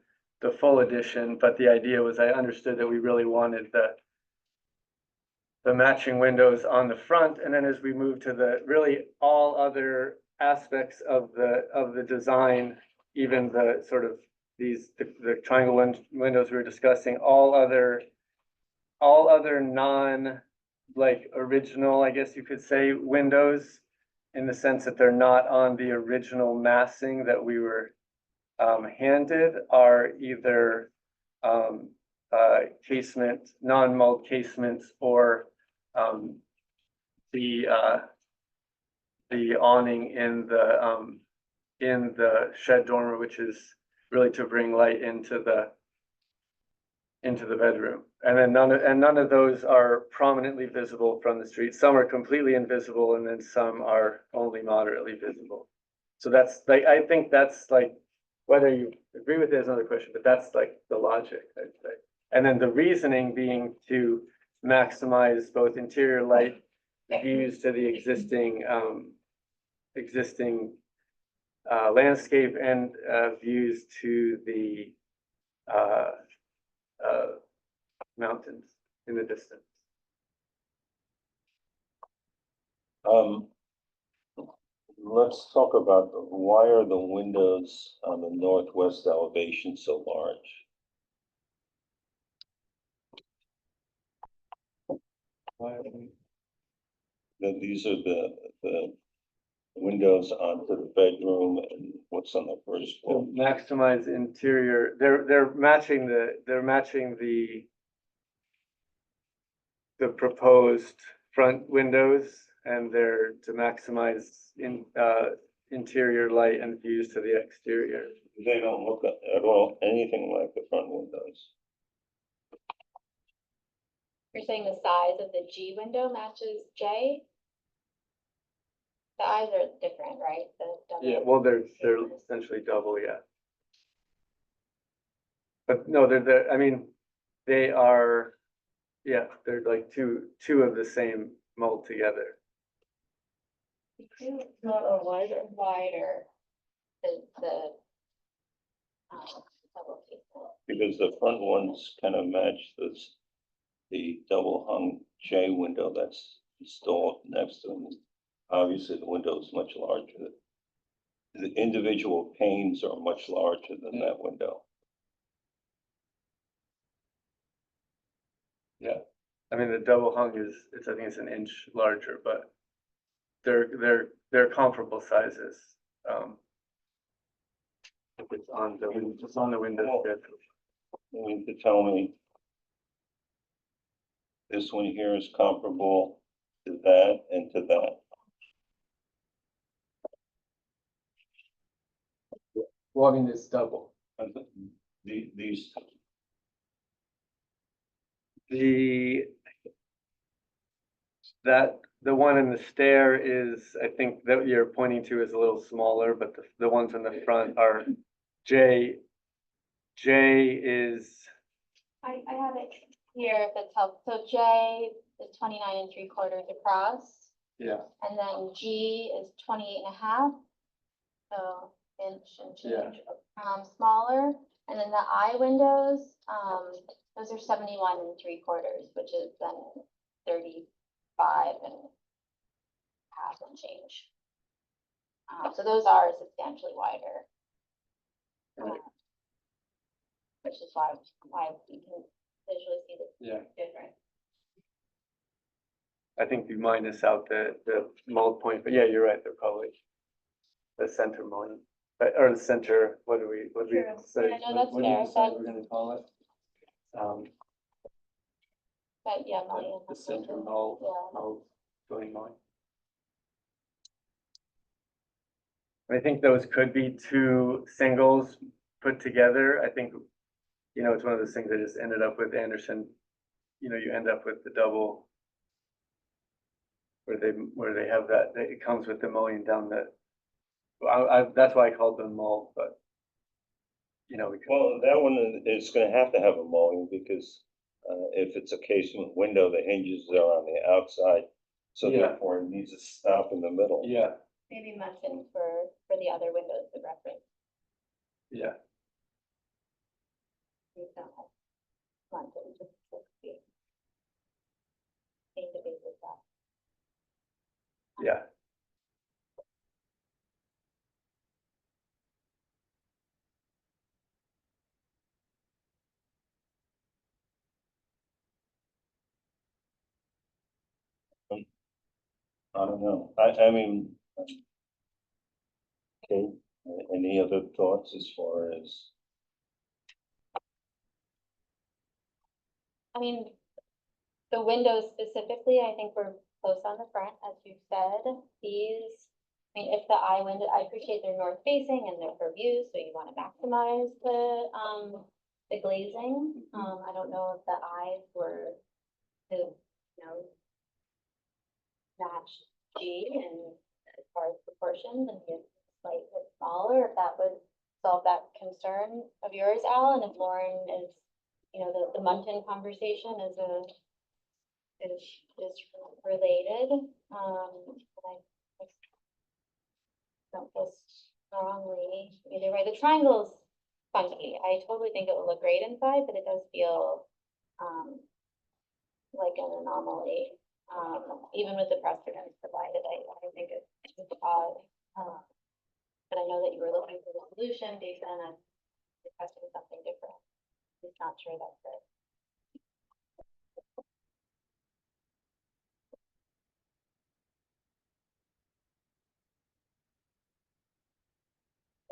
the full edition, but the idea was I understood that we really wanted the matching windows on the front, and then as we move to the really all other aspects of the design, even the sort of the triangle windows we were discussing, all other non, like, original, I guess you could say, windows, in the sense that they're not on the original massing that we were handed, are either casement, non-mulled casements, or the awning in the shed dormer, which is really to bring light into into the bedroom. And then none of those are prominently visible from the street. Some are completely invisible and then some are only moderately visible. So that's like, I think that's like, whether you agree with it is another question, but that's like the logic, I'd say. And then the reasoning being to maximize both interior light views to the existing landscape and views to the mountains in the distance. Let's talk about why are the windows on the northwest elevation so large? These are the windows onto the bedroom and what's on the first To floor. maximize interior, they're matching the proposed front windows, and they're to maximize interior light and views to the exterior. They don't look at all anything like the front windows. You're saying the size of the G window matches J? The eyes are different, right? The double- Yeah, well, they're essentially double, yeah. But no, I mean, they are, yeah, they're like two of the same mold together. Not a wider. Wider. The double casement. Because the front ones kind of match the double hung J window that's installed next to them. Obviously, the window is much larger. The individual panes are much larger than that window. Yeah, I mean, the double hung I think it's an inch larger, but they're comparable sizes. If it's on the window schedule. You mean to tell me this one here is comparable to that and to that? Well, I mean, it's double. These, The one in the stair is, I think that you're pointing to is a little smaller, but the ones in the front are J is, I have it here if it's helpful. So J is 29 3/4 across, yeah, and then G is 28.5. So inch and Yeah. change, smaller. And then the eye windows, those are 71 3/4, which is then 35.5 and change. So those are substantially wider. Right. Which is why we can visually see the yeah. difference. I think you minus out the mold point, but yeah, you're right, they're probably the center mold, or the center, what do we True. say? Yeah, no, that's What do you fair. decide we're gonna call it? But yeah, mullion. The center mold, Yeah. joining mold. I think those could be two singles put together. I think, it's one of those things that just ended up with Anderson. You end up with the double where they have that, it comes with the mullion down the, that's why I called them mold, but we could, well, that one is gonna have to have a mullion because if it's a casement window, the hinges are on the outside. So Yeah. therefore it needs to stop in the middle. yeah, Maybe mention for the other windows, the reference. yeah. We don't have London, just like the same debate with that. Yeah. I don't know. I mean, okay, any other thoughts as far as? I mean, the windows specifically, I think we're close on the front, as you said. These, I mean, if the eye window, I appreciate they're north facing and they're for views, so you want to maximize the glazing. I don't know if the eyes were to, match G and as far as proportions and be slightly smaller, if that would solve that concern of yours, Al, and if Lauren is, the Muntin conversation is related. I don't feel strongly either way. The triangle's funky. I totally think it will look great inside, but it does feel like an anomaly. Even with the precedents provided, I think it's odd. But I know that you were looking for the solution based on requesting something different. I'm not sure that's it.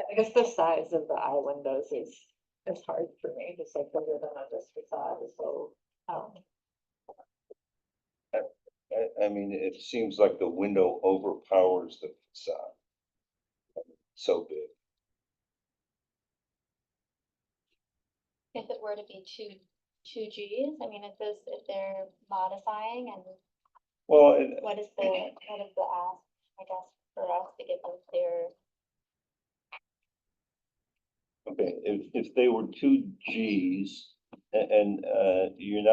I guess the size of the eye windows is hard for me, just like bigger than this facade, so, I mean, it seems like the window overpowers the facade. So big. If it were to be two Gs, I mean, if they're modifying and Well, what is the ask, I guess, for us to get them clear? okay, if they were two Gs and, you're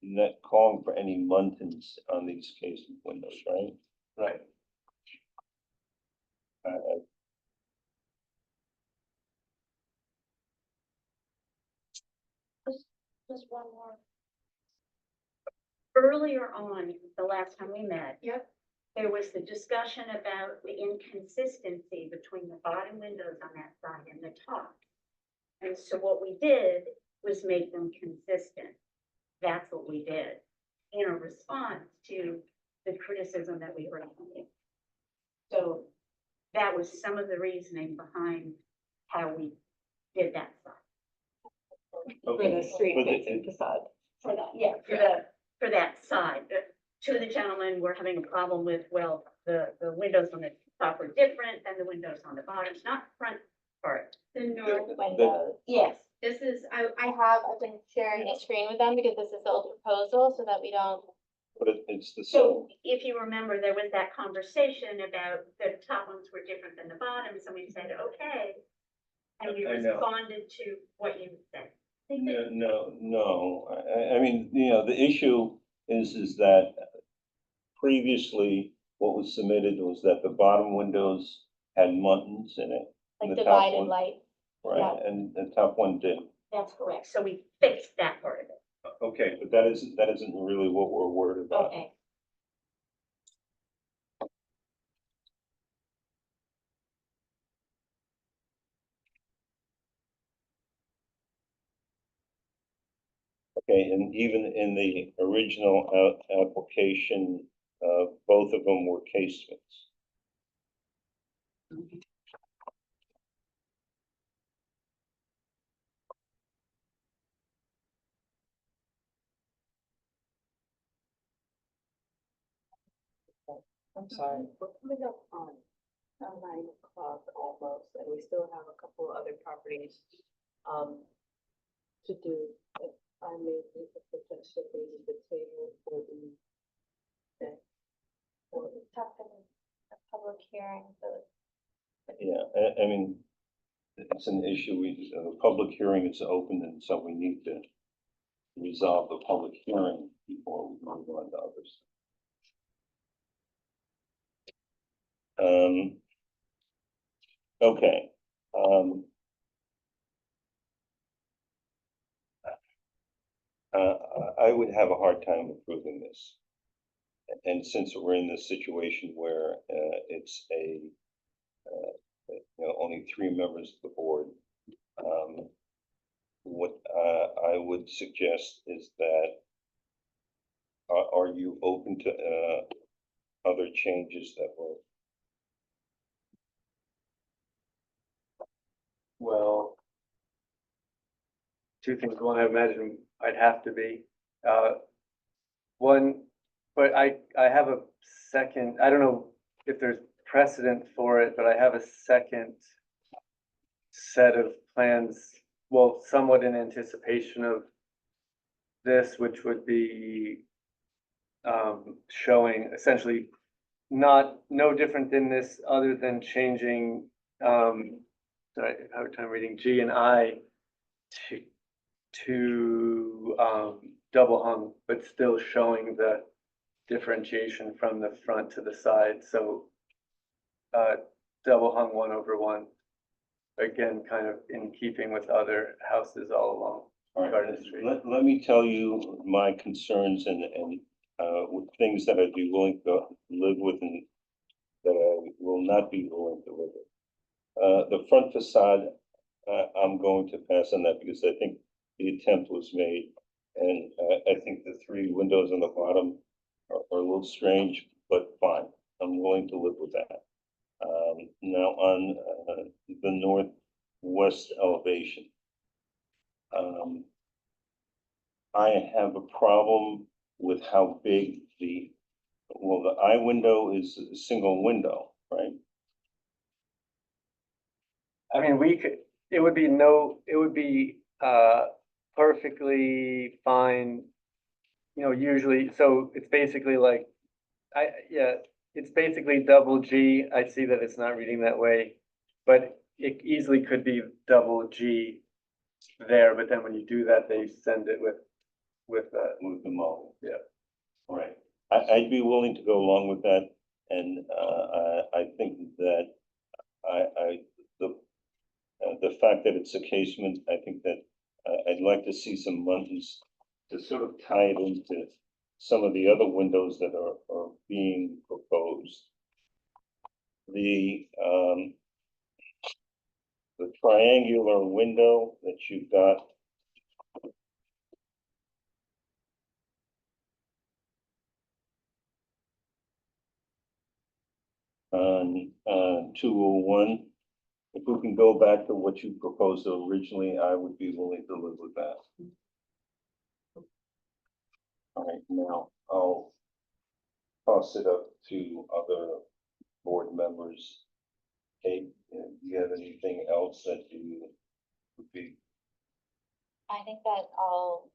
not calling for any muntins on these casement windows, right? Right. Just one more. Earlier on, the last time we met. Yep. There was the discussion about the inconsistency between the bottom windows on that side and the top. And so what we did was make them consistent. That's what we did in a response to the criticism that we heard from you. So that was some of the reasoning behind how we did that side. for the street facing facade. For that, yeah, for that side. Two of the gentlemen were having a problem with, well, the windows on the top are different than the windows on the bottom, not front part. The north windows. Yes. This is, I've been sharing the screen with them because this is the old proposal so that we don't. But it's the So same. if you remember, there was that conversation about the top ones were different than the bottoms, and we said, okay. And we I know. responded to what you said. No, I mean, the issue is that previously what was submitted was that the bottom windows had muntins in it. and Like the top divided one- light. Right, yeah. and the top one didn't. That's correct. So we fixed that part of it. Okay, but that isn't really what we're worried about. Okay. Okay, and even in the original application, both of them were casements. I'm sorry, we're coming up on 9 o'clock almost, and we still have a couple of other properties, to do. If I may make a suggestion, maybe the table for the, Tough in a public hearing, so. Yeah, I mean, it's an issue, the public hearing is open, and so we need to resolve the public hearing before we move on to others. Okay, I would have a hard time approving this. And since we're in this situation where, it's only 3 members of the board, what, I would suggest is that, are you open to, other changes that will? Well, two things. One, I imagine I'd have to be. One, but I have a second, I don't know if there's precedent for it, but I have a second set of plans well, somewhat in anticipation of this, which would be showing essentially no different than this, other than changing, sorry, I have a time reading G and I to double hung, but still showing the differentiation from the front to the side, so double hung 1/1, again, kind of in keeping with other houses all along All right, Garden Street. let me tell you my concerns and with things that I'd be willing to live with and that I will not be willing to live with. The front facade, I'm going to pass on that because I think the attempt was made. And I think the three windows on the bottom are a little strange, but fine. I'm willing to live with that. Now on the northwest elevation. I have a problem with how big the eye window is a single window, right? I mean, it would be perfectly fine. You know, usually, so it's basically like, it's basically double G. I see that it's not reading that way, but it easily could be double G there, but then when you do that, they send it with With the mole. Yeah. All right, I'd be willing to go along with that, and I think that the fact that it's a casement, I think that I'd like to see some muntins to sort of tie it into some of the other windows that are being proposed. The triangular window that you've got. On 201, if we can go back to what you proposed originally, I would be willing to live with that. All right, now I'll toss it up to other board members. Kate, do you have anything else that you would be? I think that all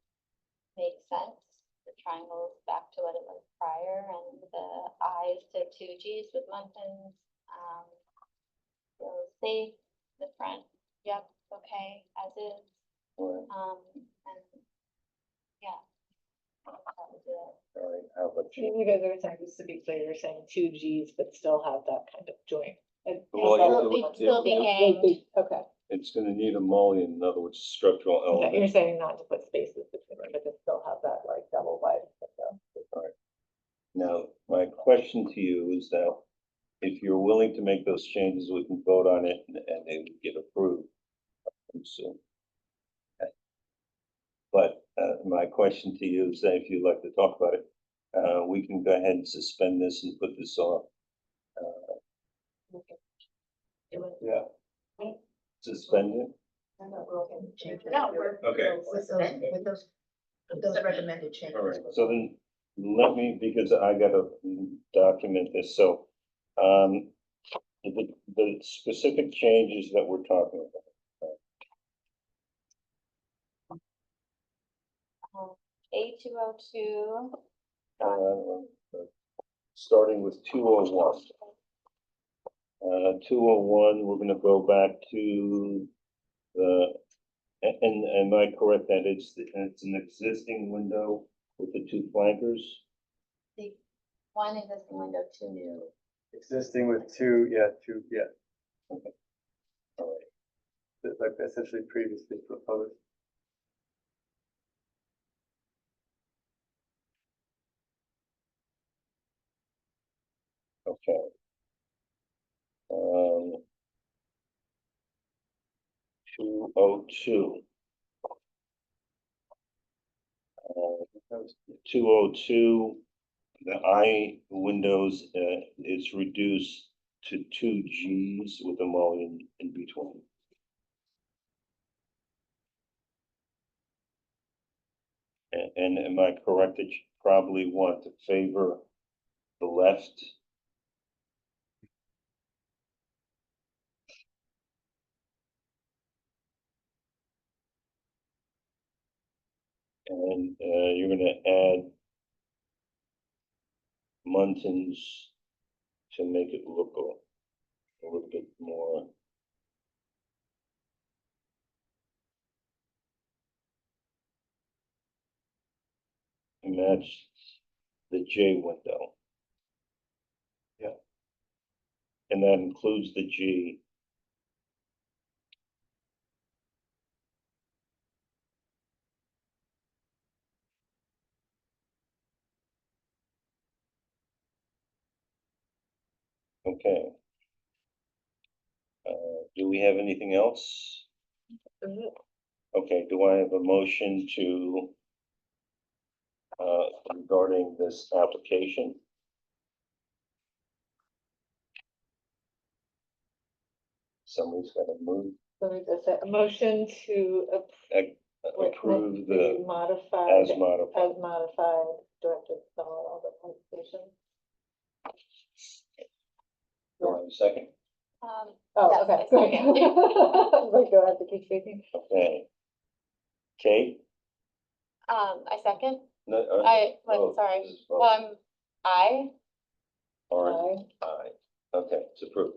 makes sense. The triangle is back to what it was prior and the eyes to two Gs with muntins. Feels safe, the front, yep, okay, as is. All And yeah. That was it. right, how about you? You guys are saying, just to be clear, you're saying two Gs, but still have that kind of joint. Well, It'd still be hanged. Okay, It's gonna need a mullion, in other words, structural okay, you're element. saying not to put spaces between them, but to still have that like double wide window. Now, my question to you is that if you're willing to make those changes, we can vote on it and they would get approved soon. But my question to you is that if you'd like to talk about it, we can go ahead and suspend this and put this off. Yeah. Suspend it. No, we're. Okay. With those recommended changes. All right, so then let me, because I gotta document this, so, the specific changes that we're talking about. A202, Starting with 201. 201, we're gonna go back to the, and am I correct that it's an existing window with the two flankers? the one existing window, two new. Existing with two, yeah. All right, Like essentially previously proposed. okay. 202. 202, the eye windows, is reduced to two Gs with a mullion in between. And am I correct that you probably want to favor the left? And, you're gonna add Muntins to make it look a little bit more. Match the J window. Yeah. And that includes the G. Okay. Do we have anything else? Okay, do I have a motion to regarding this application? Somebody's gonna move, So we just said a motion to approve the, modified, as modified. as modified, Director Summerall, the application. Do I have a second? Oh, Yes, okay, I great. second. Like, go ahead to keep speaking. Okay. Kate? I second, No, what, sorry, this is vote. I, Or, aye. Okay, it's approved.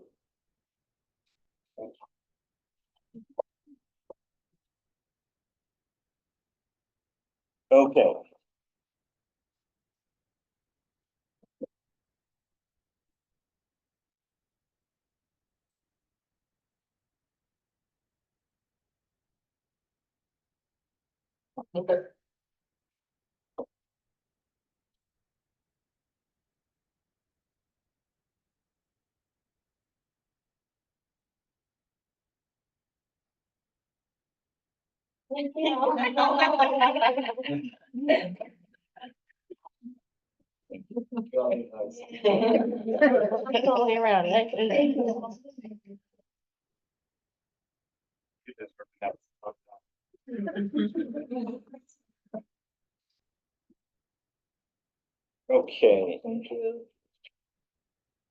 Okay. all the way around, right? Okay, Thank you.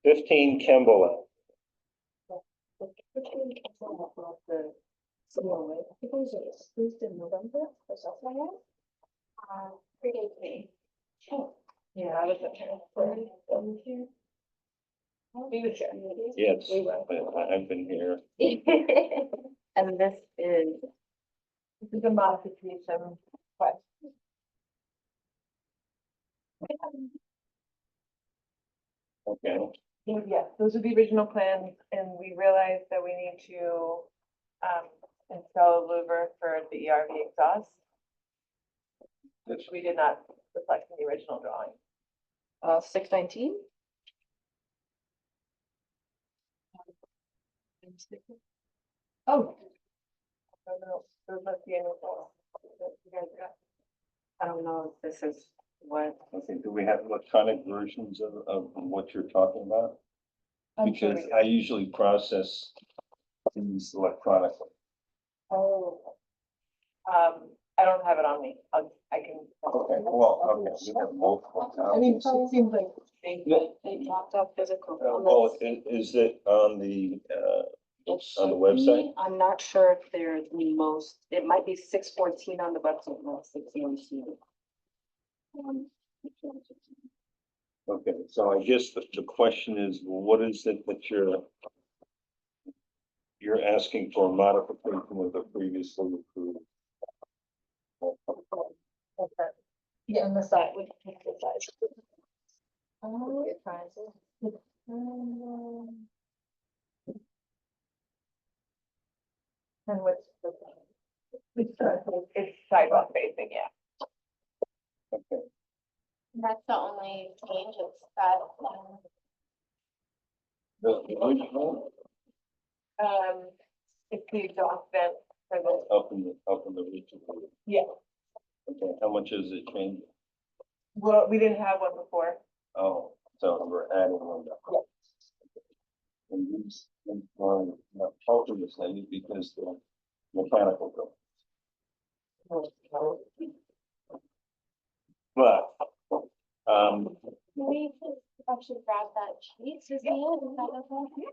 15 Kemble In November, was that right? Predates me. Yeah, I was at here. We were here. Ave. Yes, We were. I've been here. And this is, This is a modification. Okay, Yeah, those are the original plans, and we realized that we need to, install a louver for the ERV exhaust, which we did not reflect in the original drawing. 619? Oh. No, those must be annual goals. You guys got- I don't know if this is what. okay, do we have electronic versions of what you're talking about? I'm sure Because we do. I usually process these electronically. Oh. I don't have it on me. I can. Okay, well, okay, we have multiple I mean, copies. it seems like Yeah. they dropped off physical. Well, is it on the website? I'm not sure if they're the most, it might be 614 on the website, not 617. Okay, so I guess the question is, what is it that you're asking for a modification of the previously approved? Yeah, on the side, with the side. Oh, it tries it. And what's the? It's sidewalk facing, yeah. Okay, that's the only change, it's that, the original It's the exhaust vent for the, up in the original. yeah, Okay, how much is it changing? well, we didn't have one before. Oh, so we're adding one. Yep. And these, not totally the same because the mechanical go. But, we could actually grab that sheet, Suzanne, is that okay?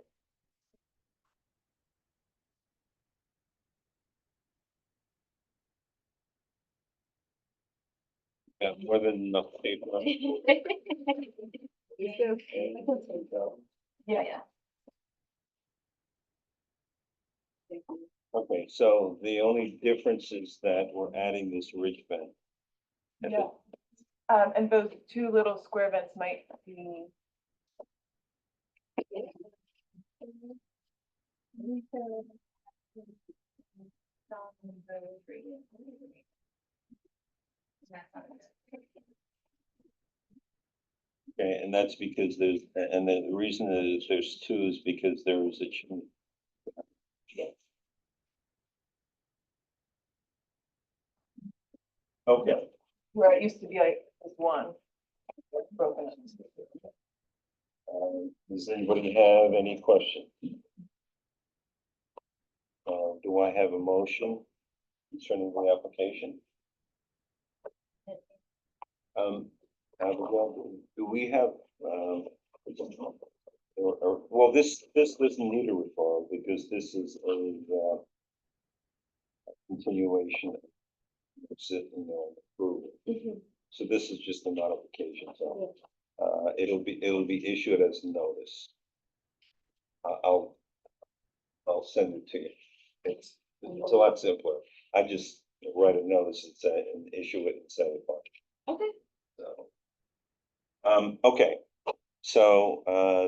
Got more than enough paper. Yeah. Okay, so the only difference is that we're adding this ridge vent. at the- Yeah. And those two little square vents might be. Okay, and that's because there's, and the reason is there's two is because there was a chimney. Okay, Where it used to be like just one. Like broken up. does anybody have any questions? Do I have a motion concerning the application? Abigail, do we have, well, this doesn't need a referral because this is a continuation of existing approval. So this is just a modification, so, it'll be issued as notice. I'll send it to you. It's a lot simpler. I just write a notice and say, and issue it and send it back. Okay. So, okay, so,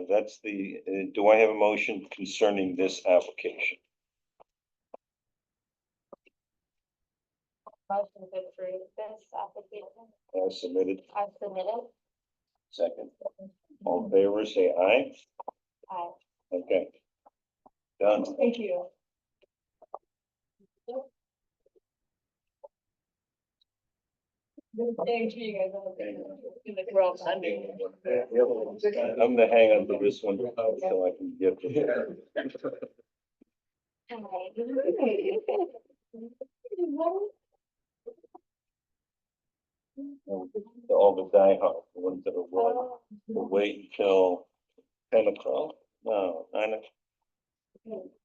that's the, do I have a motion concerning this application? Motion to approve this application As submitted, as submitted. second. All in favor, say aye. Aye. Okay. Done. Thank you. Thank you guys. I'm gonna hang on to this one until I can get to all the diehard, the ones that are willing to wait until 10 o'clock. No, 9 o'clock.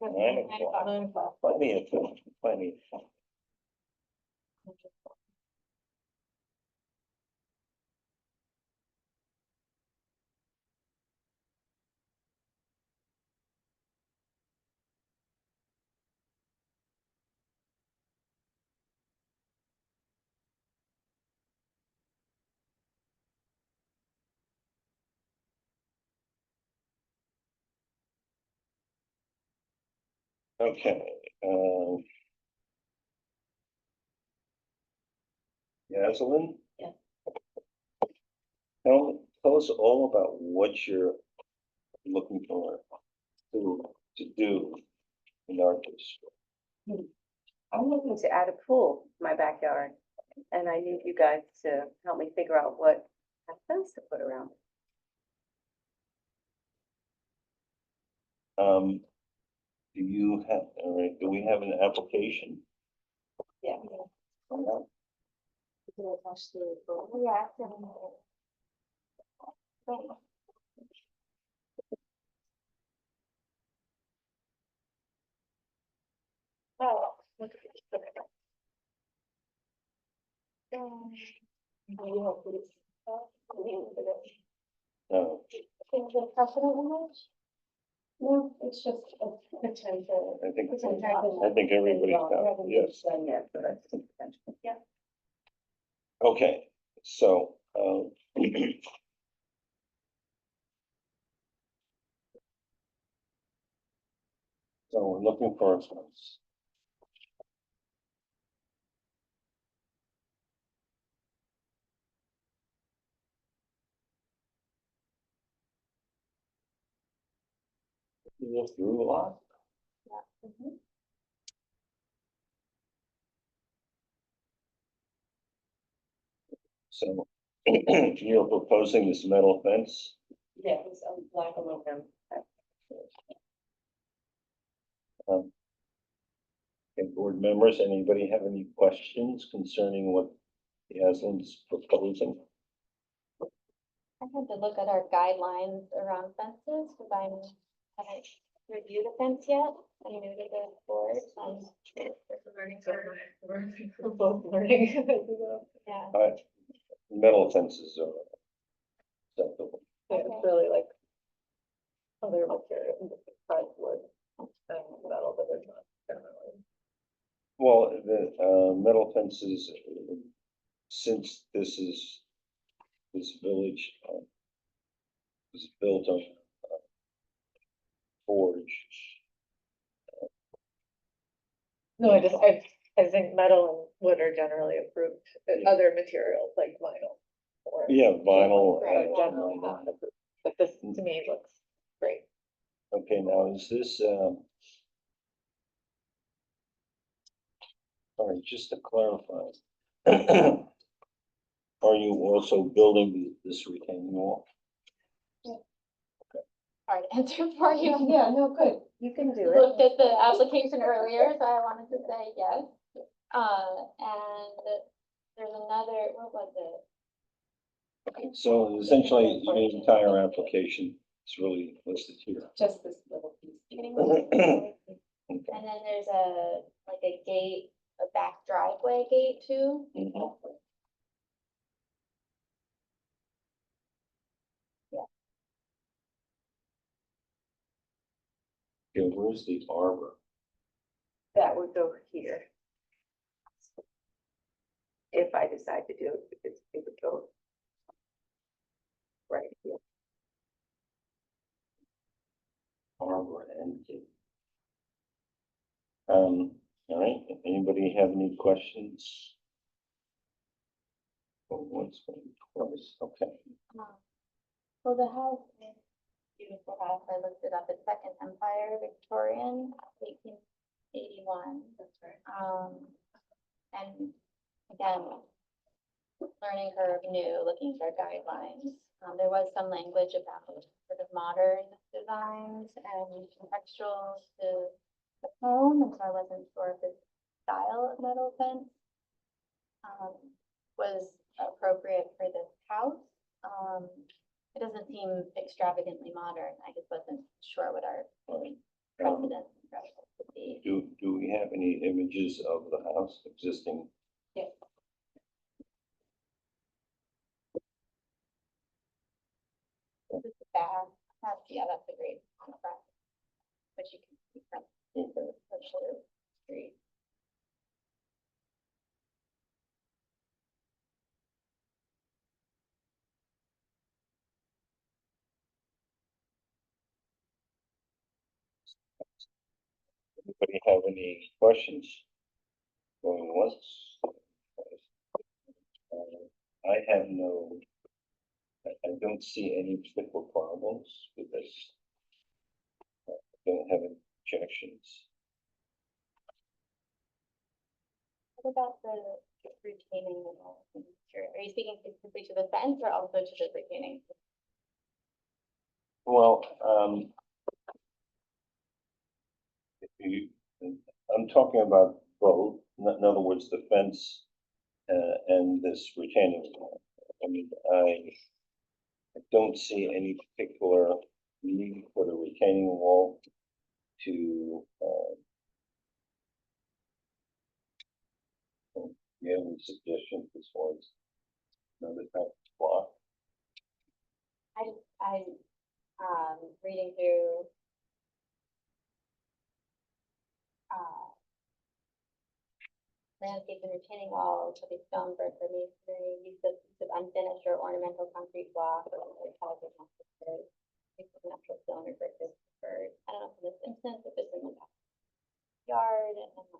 9 o'clock. Plenty of time, plenty of time. Okay, Yaselin? Yeah. Tell us all about what you're looking for to do in our district. I'm looking to add a pool in my backyard, and I need you guys to help me figure out what fence to put around it. Do you have, all right, do we have an application? Yeah. Uh, Yeah. Oh. No, Is it precedent image? No, it's just a potential. I think everybody's got, it, yes. Yeah, but that's the potential. Yeah. Okay, so, so we're looking for a fence. Through a lot. So you're proposing this metal fence? Yeah, it's black aluminum. Okay, board members, anybody have any questions concerning what Yaslin's proposing? I had to look at our guidelines around fences, because I haven't reviewed a fence yet. I'm new to the board, Learning curve. We're both learning. yeah. metal fences are acceptable. Yeah, it's really like other materials, besides wood and metal, but there's not generally. Well, the metal fences, since this village was built on forge. No, I think metal and wood are generally approved, other materials like vinyl. Or Yeah, vinyl. are generally not approved, but this to me looks great. Okay, now is this, sorry, just to clarify. Are you also building this retaining wall? Hard answer for you. Yeah, no, good. You can do it. Looked at the application earlier, so I wanted to say yes. And there's another, what was it? Okay, so essentially, the entire application is really listed here. Just this little piece. Getting rid of it. Okay. And then there's like a gate, a back driveway gate too. Mhm. Okay, where's the arbor? That would go here. If I decide to do it, because it would go right here. Arbor and gate. All right, anybody have any questions? Going once, going twice, okay. So the house is beautiful house. I looked it up. It's Second Empire Victorian, 1881. That's right. And again, learning curve new, looking for guidelines. There was some language about sort of modern designs and contextual to the home, and so I wasn't sure if this style of metal fence was appropriate for this house. It doesn't seem extravagantly modern. I just wasn't sure what our precedent would be. Do we have any images of the house existing? Yes. This is the back. Yeah, that's a great contrast. But you can see from the street. Anybody have any questions? Going once? I have no, I don't see any particular problems with this. I don't have any objections. What about the retaining wall? Are you speaking specifically to the fence or also to the retaining? Well, I'm talking about both, in other words, the fence, and this retaining wall. I mean, I don't see any particular need for the retaining wall to, you have any suggestions as far as another type of block? I, reading through, landscape and retaining walls will be stone brick or masonry, use of unfinished or ornamental concrete block or other type of construction. Use of natural stone or brick is preferred. I don't know in this instance if it's in the backyard and then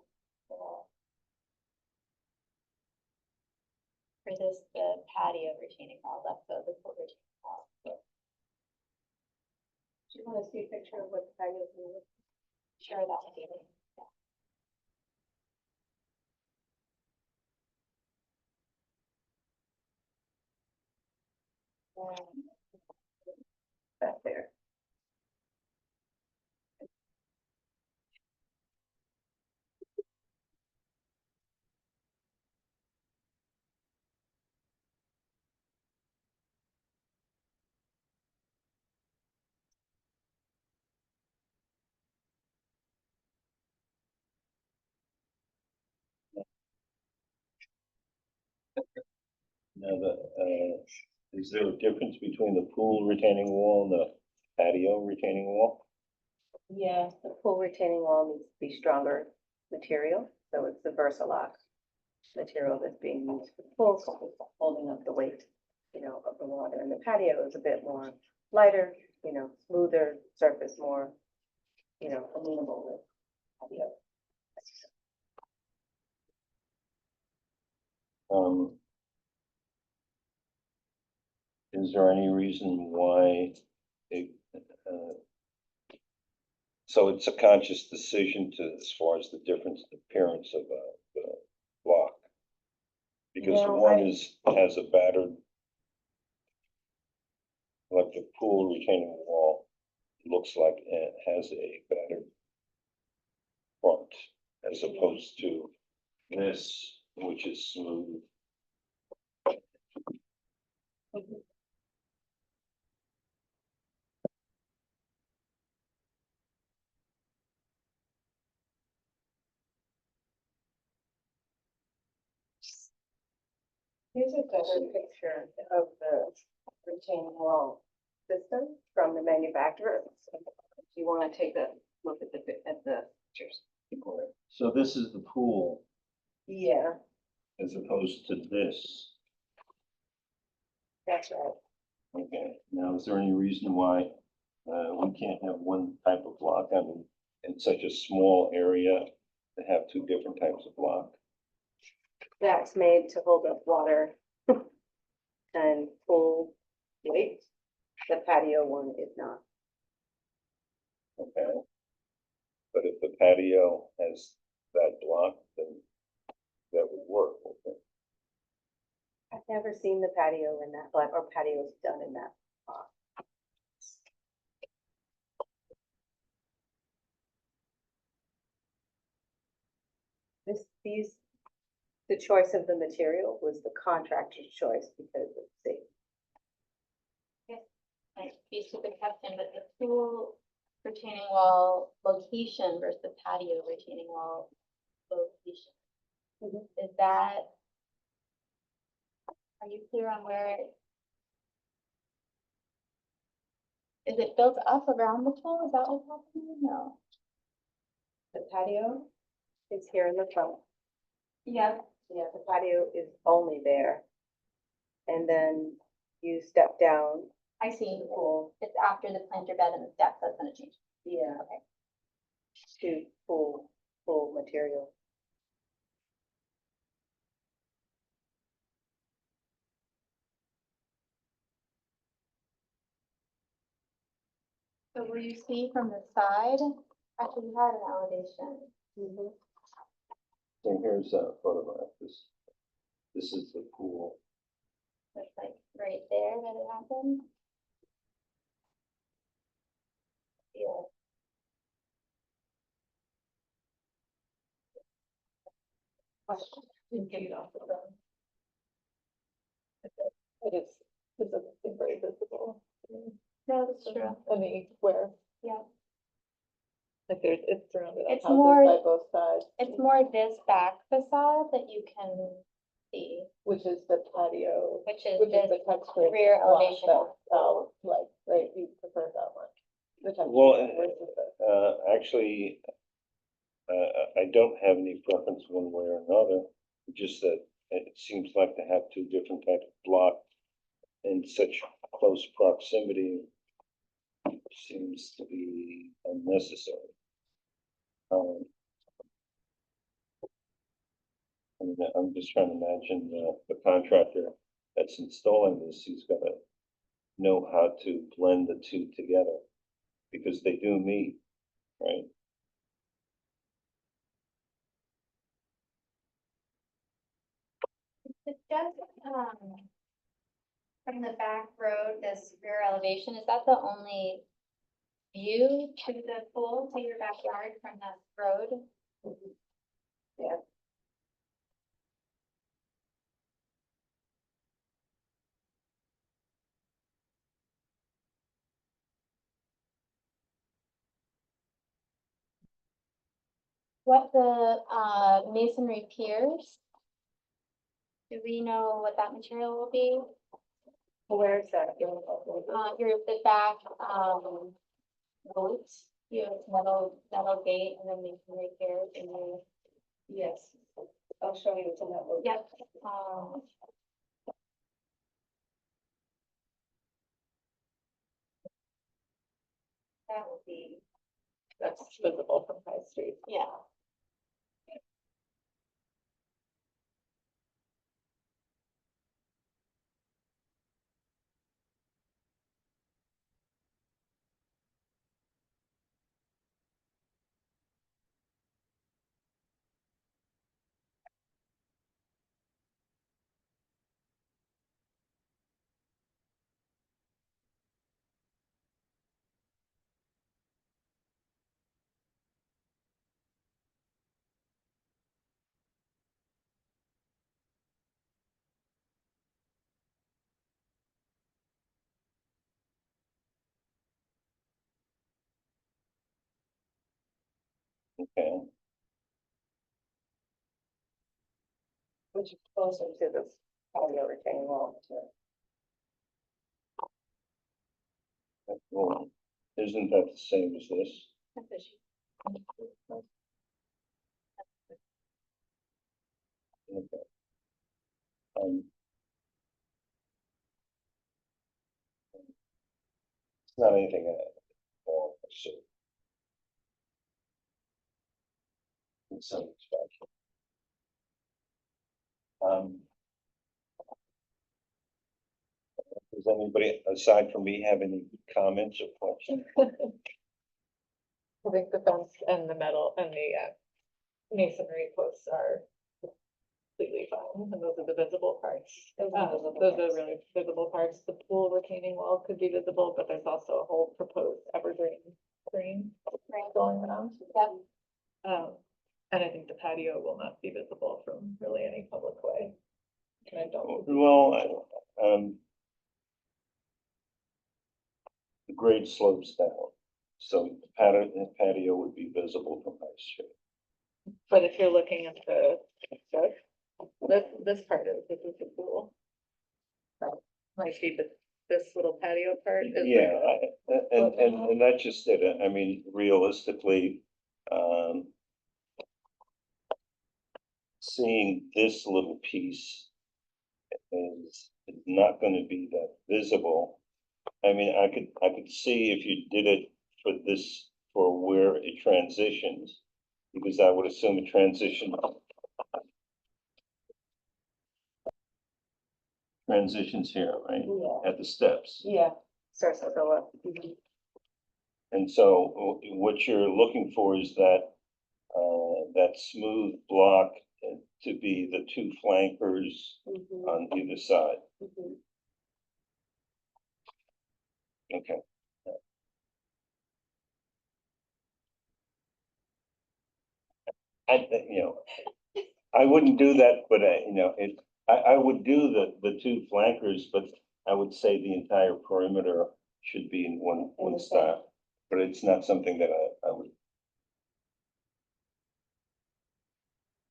for this, the patio retaining wall, less so the full retaining wall. Do you want to see a picture of what the patio is gonna look? Sure, that would be it. Yeah. Back there. Now, is there a difference between the pool retaining wall and the patio retaining wall? Yeah. The pool retaining wall needs to be stronger material, so it's the Versalock material that's being used for the pool, so it's holding up the weight, of the water. And the patio is a bit more lighter, smoother surface, more, amenable with patio. Is there any reason why it, so it's a conscious decision to, as far as the difference in appearance of the block? Because No, one has a battered, like the pool retaining wall, looks like it has a battered front, as opposed to this, which is smooth. Here's a better picture of the retaining wall system from the manufacturer. Do you want to take a look at the pictures? So this is the pool Yeah, as opposed to this. that's right. Okay, now is there any reason why we can't have one type of block? I mean, in such a small area to have two different types of block? That's made to hold up water and pool weight. The patio one is not. Okay. But if the patio has that block, then that would work, okay? I've never seen the patio in that, like, or patios done in that. The choice of the material was the contractor's choice because of safety. Like, stupid question, but the pool retaining wall location versus the patio retaining wall location. Mhm. Is that? Are you clear on where? Is it built up around the pool? Is that what's happening? No. The patio is here in the front. Yeah. Yeah, the patio is only there. And then you step down I see. the pool, It's after the planter bed and the steps that's gonna change. yeah, Okay. to pool material. So where you see from the side, actually you had an elevation. So here's a photograph. This is the pool. That's like right there that it happened. Yeah. Didn't get it off the ground. It is, it doesn't seem very visible. No, that's true. Anywhere, Yeah. like it's surrounded It's on houses more- by both sides. It's more this back facade that you can see, Which is the patio, which is which is this the texture. rear block elevation. that, like, right, you prefer that one. The texture Well, versus the- actually, I don't have any preference one way or another, just that it seems like to have two different types of block in such close proximity seems to be unnecessary. I'm just trying to imagine the contractor that's installing this, he's gotta know how to blend the two together, because they do meet, right? It's just, from the back road, this rear elevation, is that the only view to the pool, to your backyard from that road? Yeah. What the, masonry piers? Do we know what that material will be? Where is that? Your, the back, boats, you have metal gate and then masonry piers and you. Yes, I'll show you what's in that book. Yep. That would be. That's visible from High Street. Yeah. Okay, Which is closer to this patio retaining wall. well, isn't that the same as this? That's what she- Okay. Um, It's not anything, more, so. In some respect. Does anybody, aside from me, have any comments or questions? I think the fence and the metal and the masonry posts are completely fine, and those are the visible parts. Those are the visible Those parts. are really visible parts. The pool retaining wall could be visible, but there's also a whole proposed evergreen screen going around. Yep. And I think the patio will not be visible from really any public way. And I don't. Well, the grade slopes down, so the patio would be visible from High Street. But if you're looking at this part of, this is the pool. Might be this little patio part is. Yeah, and that's just it, I mean, realistically, seeing this little piece is not gonna be that visible. I mean, I could see if you did it for this, for where it transitions, because I would assume it transitions here, right, Yeah. at the steps. Yeah. Starts to go up. And so what you're looking for is that, that smooth block to be the two flankers on either side. Okay. You know, I wouldn't do that, but, I would do the two flankers, but I would say the entire perimeter should be in one style. But it's not something that I would.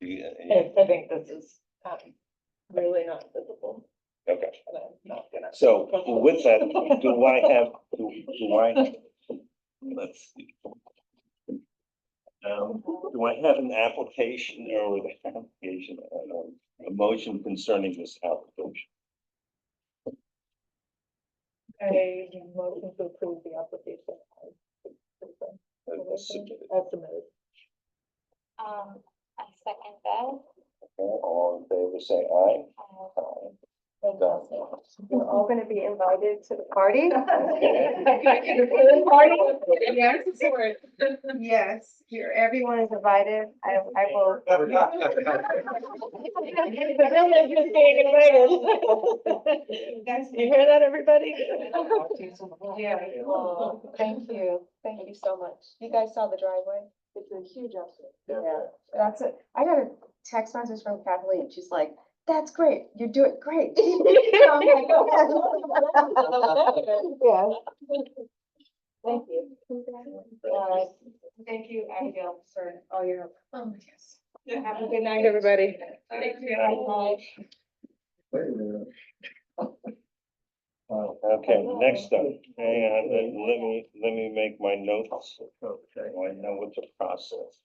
Yeah, I think this is, really not visible, okay. and I'm not gonna. So with that, do I, let's see. Do I have an application or a motion concerning this application? A motion to approve the application. As submitted? As submitted. I second that. Okay, all in favor, say aye. Aye. Done. You're all gonna be invited to the party? Yes. Yes, here, everyone is invited. I will. You hear that, everybody? Yeah. Thank you. Thank you so much. You guys saw the driveway? It's a huge upset. Yeah, that's it. I got a text message from Kathleen. She's like, that's great. You do it great. Yeah. Thank you. Thank you, Abigail, for all your help. Oh, yes. Have a good night, everybody. Thank you. Okay, next up, hang on, let me make my notes, so I know what to process.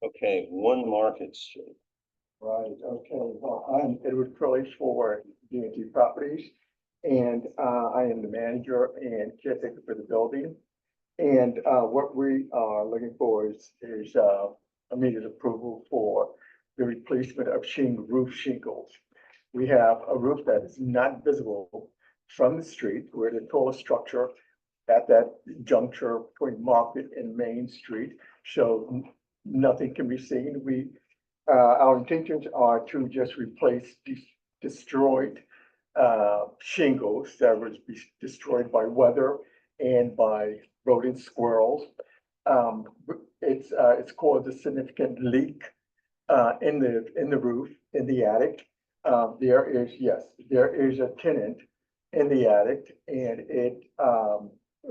Okay, One Market Street. Right, okay, well, I'm Edward Curley for D&T Properties, and I am the manager and caretaker for the building. And what we are looking for is immediate approval for the replacement of roof shingles. We have a roof that is not visible from the street. We're the tallest structure at that juncture between Market and Main Street, so nothing can be seen. Our intentions are to just replace destroyed shingles that was destroyed by weather and by rodent squirrels. It's caused a significant leak in the roof, in the attic. There is a tenant in the attic, and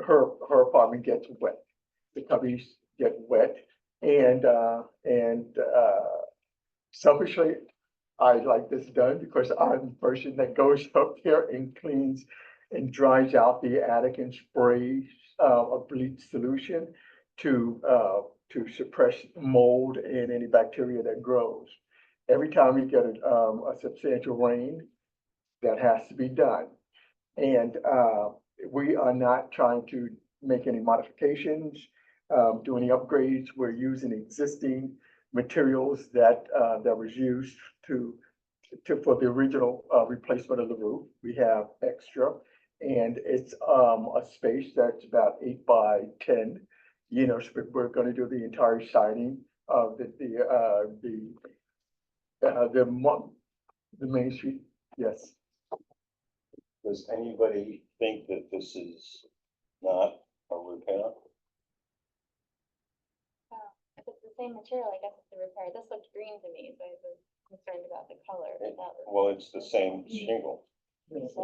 her apartment gets wet. The cubbies get wet, and selfishly, I like this done because I'm the person that goes up there and cleans and dries out the attic and sprays a bleach solution to suppress mold and any bacteria that grows. Every time we get a substantial rain, that has to be done. And we are not trying to make any modifications, do any upgrades. We're using existing materials that was used for the original replacement of the roof. We have extra, and it's a space that's about 8 by 10. You know, so we're going to do the entire siding of the Main Street. Yes. Does anybody think that this is not a repair? If it's the same material, I guess it's a repair. This looked green to me, so I was concerned about the color. But that was- Well, it's the same shingle. Yes,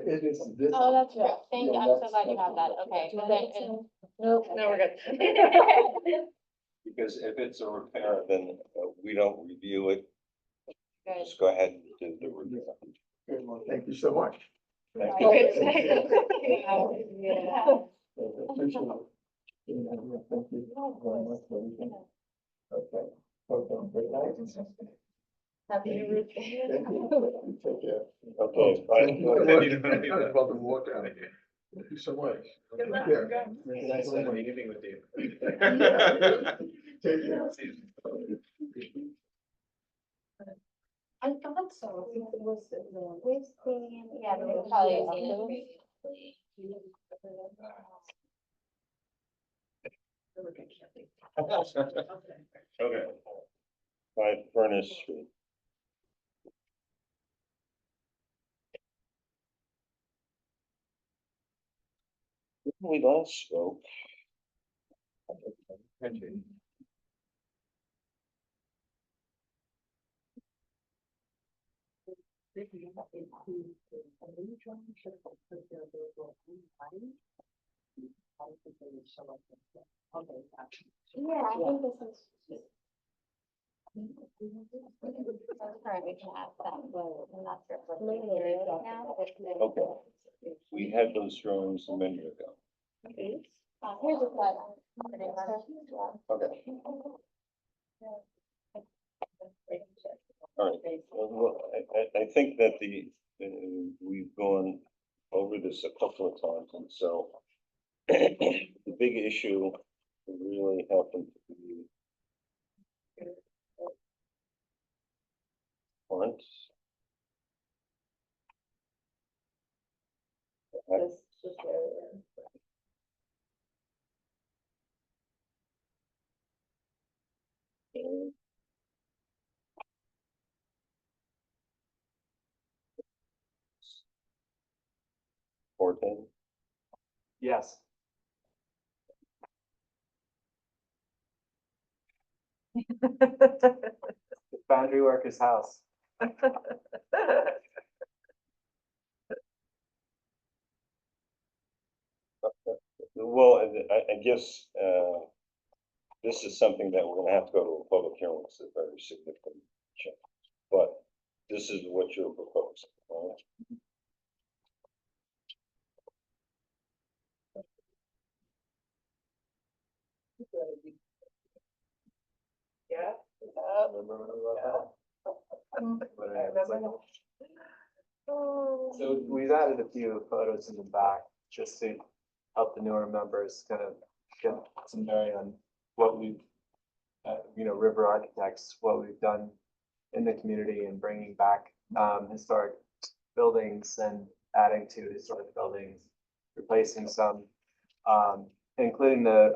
it is this. Oh, that's Yeah. right. Thank you. Yeah, I'm so that's- glad you have that. Okay. So then, Nope, no, we're good. Because if it's a repair, then we don't review it. good. Just go ahead and do the review. Good, well, thank you so much. Thank you. Yeah. Appreciate it. Yeah, thank you very much for everything. Okay. Okay, great night. Happy New Year. Thank you. Take care. Okay, bye. Thank you. Welcome to walk out. Thank you so much. Good luck. Take care. Nice meeting with you. Take care. I thought so. It was the We've seen, yeah, we've probably seen it. Okay. 5 Furnace Street. When we last spoke. Yeah, I think this is. Sorry, we can ask them, and that's reflected here right now. Okay. We had those drawings a minute ago. Here's a slide. Okay. All right. Well, I think that we've gone over this a couple of times, and so the big issue really happened to be front. Fourteen. Yes. The foundry worker's house. Well, I guess, this is something that we're gonna have to go to a public hearing. It's a very significant change. But this is what you're proposing, right? Yeah. Remember when we wrote that? But I remember. So we've added a few photos in the back just to help the newer members kind of get some bearing on what we've, River Architects, what we've done in the community and bringing back historic buildings and adding to historic buildings, replacing some, including the,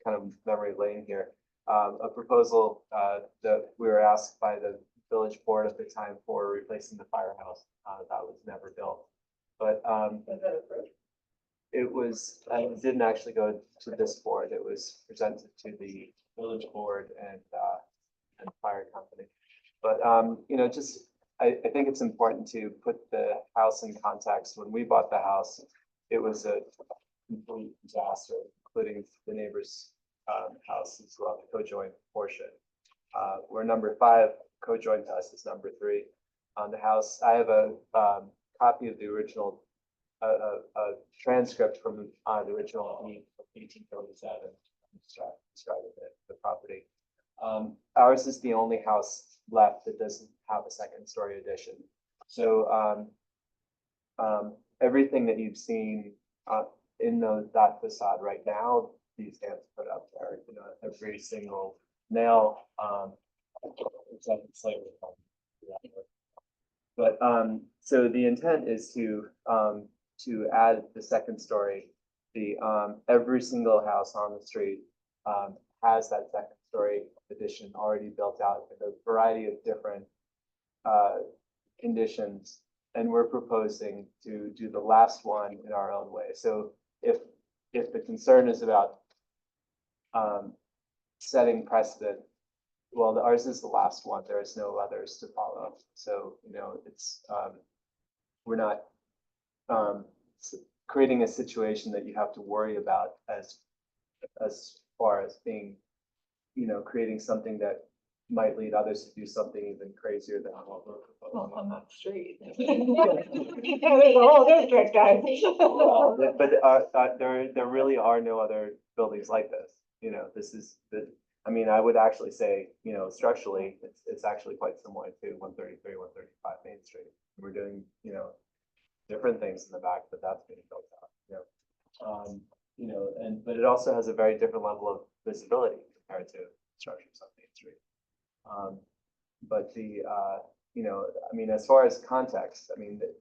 kind of memory lane here. A proposal that we were asked by the village board at the time for replacing the firehouse that was never built. But Was that approved? it was, it didn't actually go to this board. It was presented to the village board and fire company. But, I think it's important to put the house in context. When we bought the house, it was a complete disaster, including the neighbor's house as well, the co-joint portion. We're number 5, co-joint house is number 3 on the house. I have a copy of the original, a transcript from the original deed of 1837, describing the property. Ours is the only house left that doesn't have a second-story addition. So everything that you've seen in that facade right now, these hands put up there, every single nail, except the slavery. But so the intent is to add the second story. The every single house on the street has that second story addition already built out in a variety of different conditions, and we're proposing to do the last one in our own way. So if the concern is about setting precedent, well, ours is the last one. There is no others to follow. So it's we're not creating a situation that you have to worry about as far as being, creating something that might lead others to do something even crazier than what we're proposing. On that street. There's a whole district, guys. But there really are no other buildings like this. This is I would actually say, structurally, it's actually quite similar to 133, 135 Main Street. We're doing, different things in the back, but that's being built out. But it also has a very different level of visibility compared to structures on Main Street. But as far as context,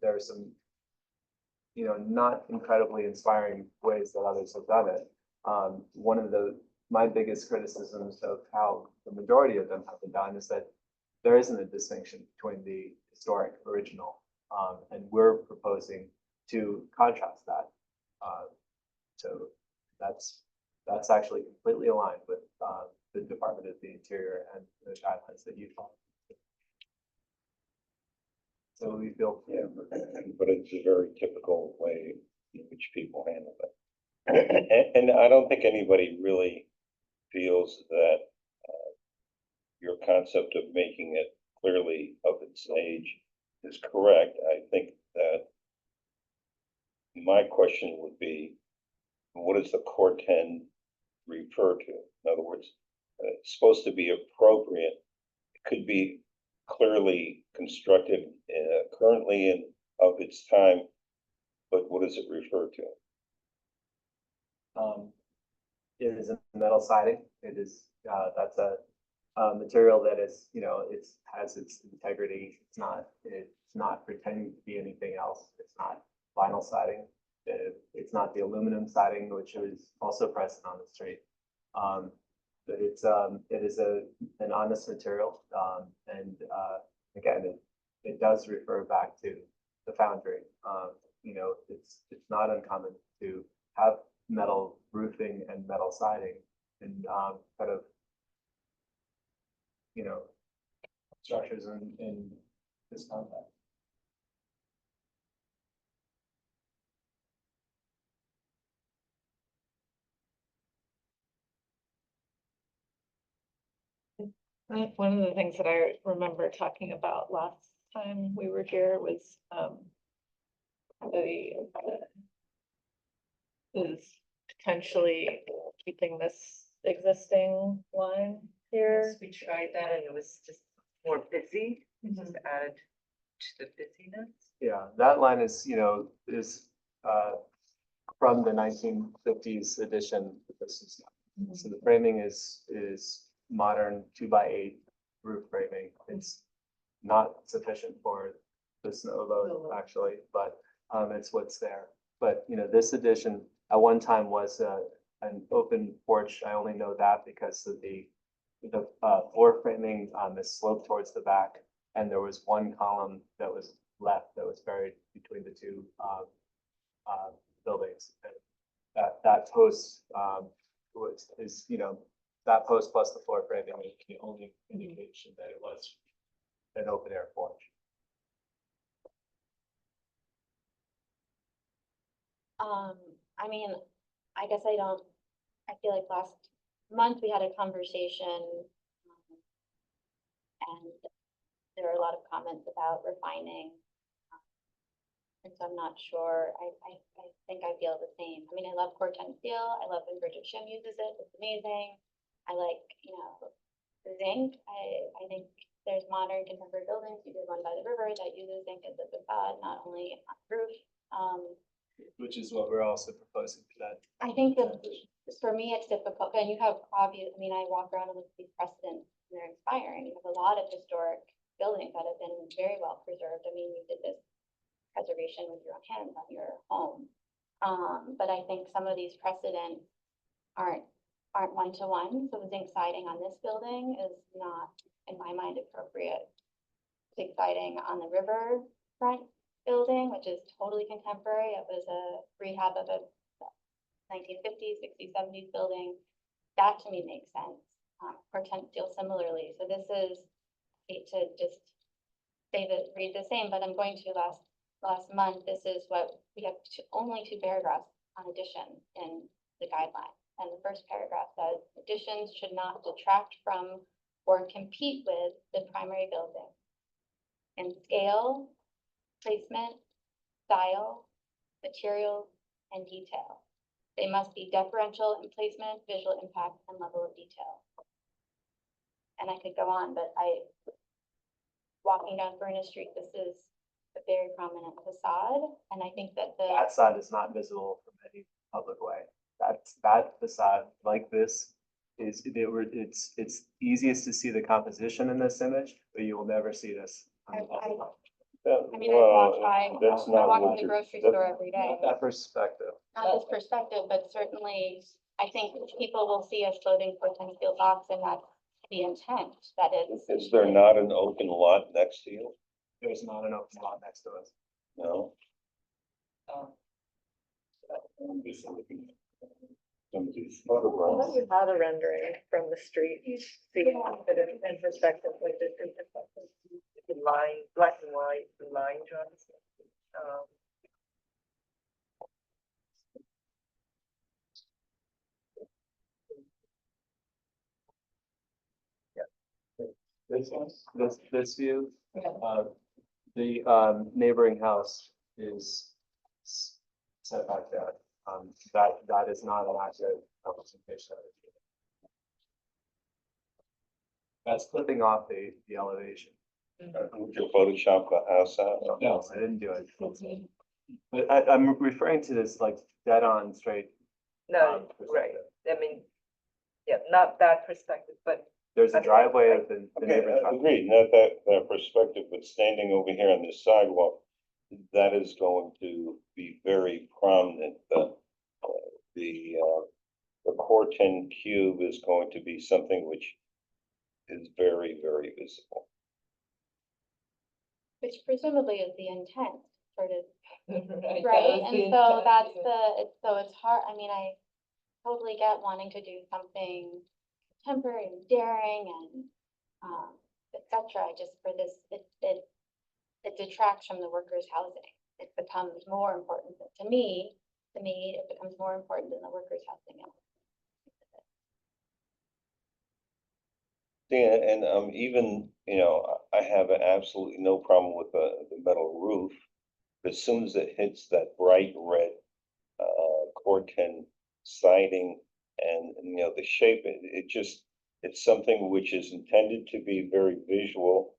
there are some, not incredibly inspiring ways that others have done it. One of my biggest criticisms of how the majority of them have been done is that there isn't a distinction between the historic original, and we're proposing to contrast that. So that's actually completely aligned with the Department of the Interior and the guidelines that you follow. So we feel, But it's a very typical way in which people handle it. And I don't think anybody really feels that your concept of making it clearly of its age is correct. I think that my question would be, what does the core 10 refer to? In other words, it's supposed to be appropriate. It could be clearly constructed currently and of its time, but what does it refer to? it is a metal siding. It is, that's a material that is, it has its integrity. It's not pretending to be anything else. It's not vinyl siding. It's not the aluminum siding, which is also present on the street. But it is an honest material. And again, it does refer back to the foundry. It's not uncommon to have metal roofing and metal siding and kind of you know, structures in this context. One of the things that I remember talking about last time we were here was, the, is potentially keeping this existing line here. We tried that and it was just more busy, it just added to the busyness. Yeah, that line is, from the 1950s edition. This is, so the framing is modern 2x8 roof framing. It's not sufficient for the snow load actually, but it's what's there. But, this addition at one time was an open porch. I only know that because of the floor framing is sloped towards the back. And there was one column that was left that was buried between the two buildings. And that post that post plus the floor framing is the only indication that it was an open air porch. I mean, I guess I feel like last month we had a conversation. And there were a lot of comments about refining. And so I'm not sure, I think I feel the same. I mean, I love Corten steel, I love when Bridget Shim uses it, it's amazing. I like, the zinc, I think there's modern contemporary buildings, we did one by the river that uses zinc as a facade, not only on the roof. Which is what we're also proposing for that. I think that for me, it's difficult, and you have obvious, I mean, I walk around and look at these precedents, and they're inspiring. You have a lot of historic buildings that have been very well preserved. I mean, you did this preservation with your own hands on your home. But I think some of these precedents aren't one-to-one. So the zinc siding on this building is not, in my mind, appropriate. Zinc siding on the riverfront building, which is totally contemporary. It was a rehab of a 1950s, 60s, 70s building. That to me makes sense. Corten steel similarly. So this is, I hate to just read the same, but I'm going to last month, this is what we have only 2 paragraphs on addition in the guideline. And the first paragraph says additions should not detract from or compete with the primary building in scale, placement, style, materials, and detail. They must be deferential in placement, visual impact, and level of detail. And I could go on, but walking down Furnace Street, this is a very prominent facade, and I think that That side is not visible from any public way. That facade like this it's easiest to see the composition in this image, but you will never see this. I mean, I walk by, That's I not walk what to the you're- grocery that- store every day. Not that perspective. Not this perspective, but certainly, I think people will see a floating Corten steel box, and that's the intent, that it's. Is there not an open lot next to you? There's not an open lot next to us. No? Somebody's photograph. You had a rendering from the street, you see it in perspective, like this in perspective. Line, black and white, line drawings. This view, Yeah. the neighboring house is set back there. That is not an accurate representation of it. That's clipping off the elevation. Would you Photoshop the house out? No, I didn't do it. But I'm referring to this like dead on straight. No, right, I mean, yeah, not that perspective, but There's a driveway of the Okay, neighboring house. agreed, not that perspective, but standing over here on this sidewalk, that is going to be very prominent. The Corten cube is going to be something which is very, very visible. Which presumably is the intent, sort of, Right, right? And so that's it's hard, I mean, I totally get wanting to do something contemporary and daring and, cetera, just for this, it detracts from the workers' housing. It becomes more important to me, it becomes more important than the workers' housing. Yeah, and even, I have absolutely no problem with the metal roof. As soon as it hits that bright red Corten siding and, the shape, it's something which is intended to be very visual.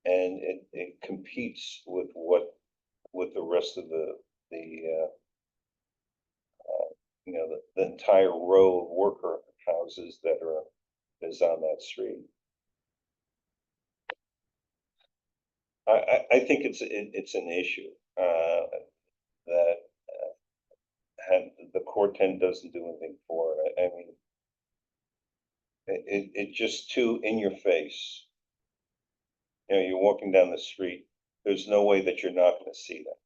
And it competes with the rest of the entire row of worker houses is on that street. I think it's an issue, that, the Corten doesn't do anything for it. I mean, it just too in your face. You're walking down the street, there's no way that you're not gonna see that.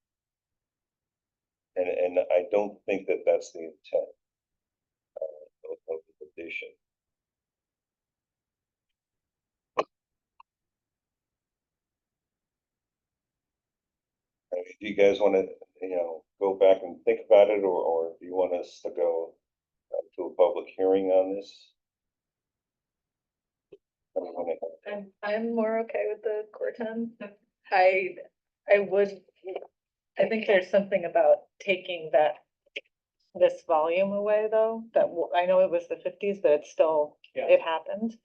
And I don't think that that's the intent, of the petition. I mean, do you guys wanna, go back and think about it, or do you want us to go to a public hearing on this? I mean, I'm more okay with the Corten. I would, I think there's something about taking this volume away though, I know it was the 50s, but it's still, Yeah. it happened.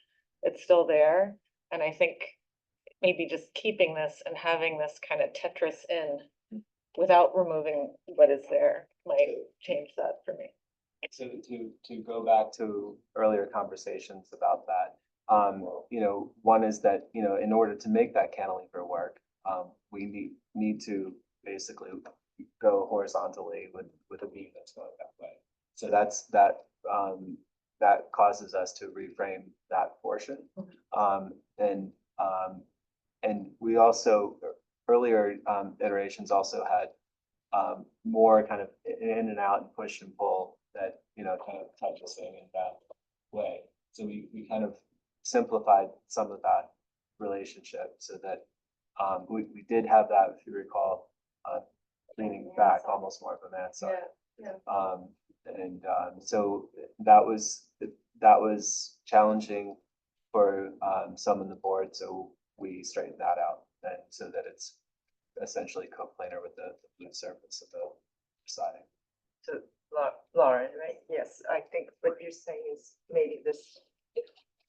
It's still there. And I think maybe just keeping this and having this kind of Tetris in without removing what is there might change that for me. So to go back to earlier conversations about that, one is that, in order to make that cantilever work, we need to basically go horizontally with a beam that's going that way. So that causes us to reframe that portion. And we also, earlier iterations also had more kind of in and out and push and pull that, kind of touch us in that way. So we kind of simplified some of that relationship so that we did have that, if you recall, leaning back almost more of a mansard. So that was challenging for some on the board, so we straightened that out, and so that it's essentially coplanar with the blue surface of the siding. So Lauren, right? Yes, I think what you're saying is maybe this,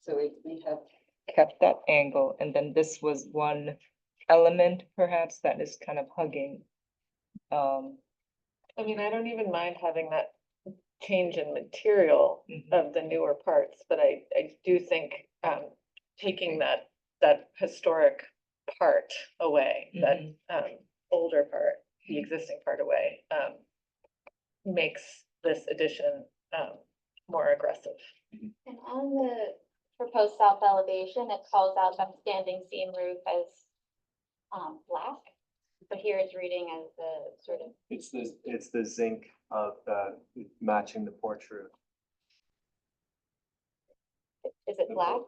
so if we have kept that angle and then this was one element perhaps that is kind of hugging. I mean, I don't even mind having that change in material of the newer parts, but I do think taking that historic part away, that older part, the existing part away, makes this addition more aggressive. And on the proposed south elevation, it calls out that standing seam roof as black. But here it's reading as the sort of, It's the zinc of matching the porch roof. is it black?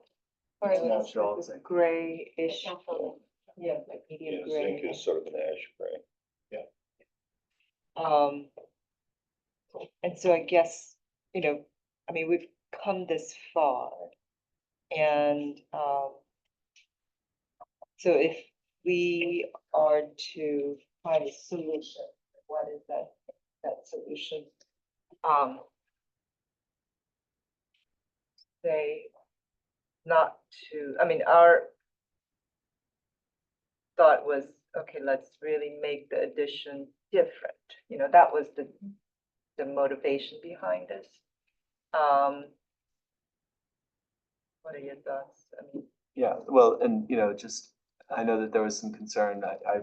Or is It's it natural zinc. Grayish, natural? yeah, like medium Zinc gray. is sort of an ash gray. And so I guess, I mean, we've come this far. And, so if we are to find a solution, what is that solution? Say, not to, I mean, our thought was, okay, let's really make the addition different. That was the motivation behind this. What are your thoughts? I mean, Yeah, well, and, just, I know that there was some concern, I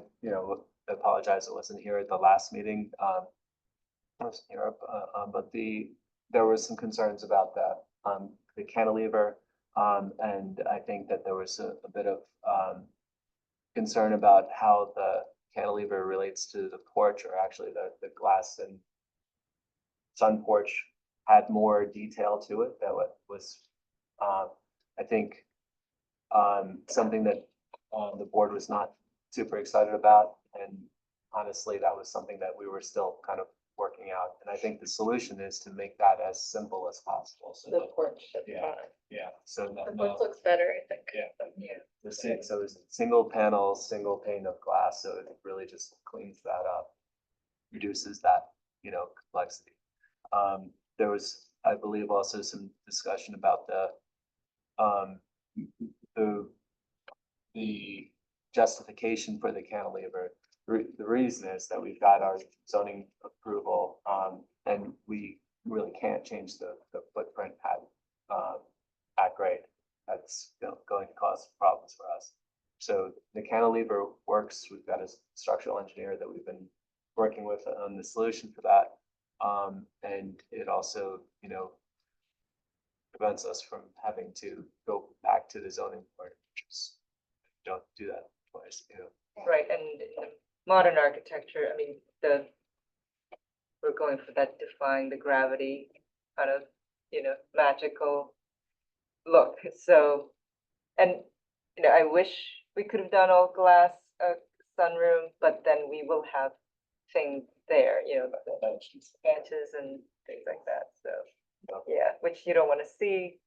apologize, I wasn't here at the last meeting. I wasn't here, but there was some concerns about that, the cantilever. And I think that there was a bit of, concern about how the cantilever relates to the porch, or actually the glass and sun porch had more detail to it that was, I think something that, the board was not super excited about. And honestly, that was something that we were still kind of working out. And I think the solution is to make that as simple as possible. So The that- porch is Yeah. fine. Yeah, so The that, porch looks better, I think. Yeah. Yeah. so it's single panel, single pane of glass, so it really just cleans that up. Reduces that, complexity. There was, I believe, also some discussion about the, the justification for the cantilever. The reason is that we've got our zoning approval, and we really can't change the footprint at grade. That's going to cause problems for us. So the cantilever works. We've got a structural engineer that we've been working with on the solution for that. And it also, prevents us from having to go back to the zoning board, which is, don't do that twice, Right, and in the modern architecture, I mean, we're going for that defying the gravity kind of, magical look, so, and, I wish we could have done all glass, sunroom, but then we will have things there, the benches and things like that, so, yeah, which you don't want to see.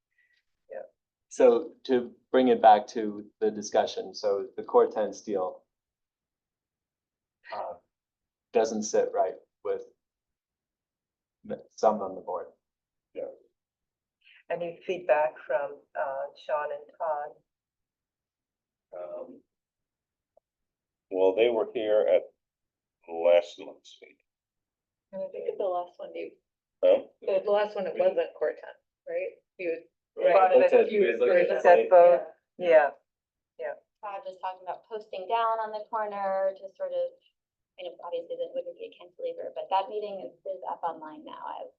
So to bring it back to the discussion, so the core 10 steel doesn't sit right with some on the board. Any feedback from, Sean and Todd? Well, they were here at last month's meeting. And I think at the last one, Huh? the last one, it wasn't Corten, right? You Right, That's but it. you We had looked at looked at both, yeah, Todd was talking about posting down on the corner to sort of, obviously that wouldn't be a cantilever, but that meeting is up online now.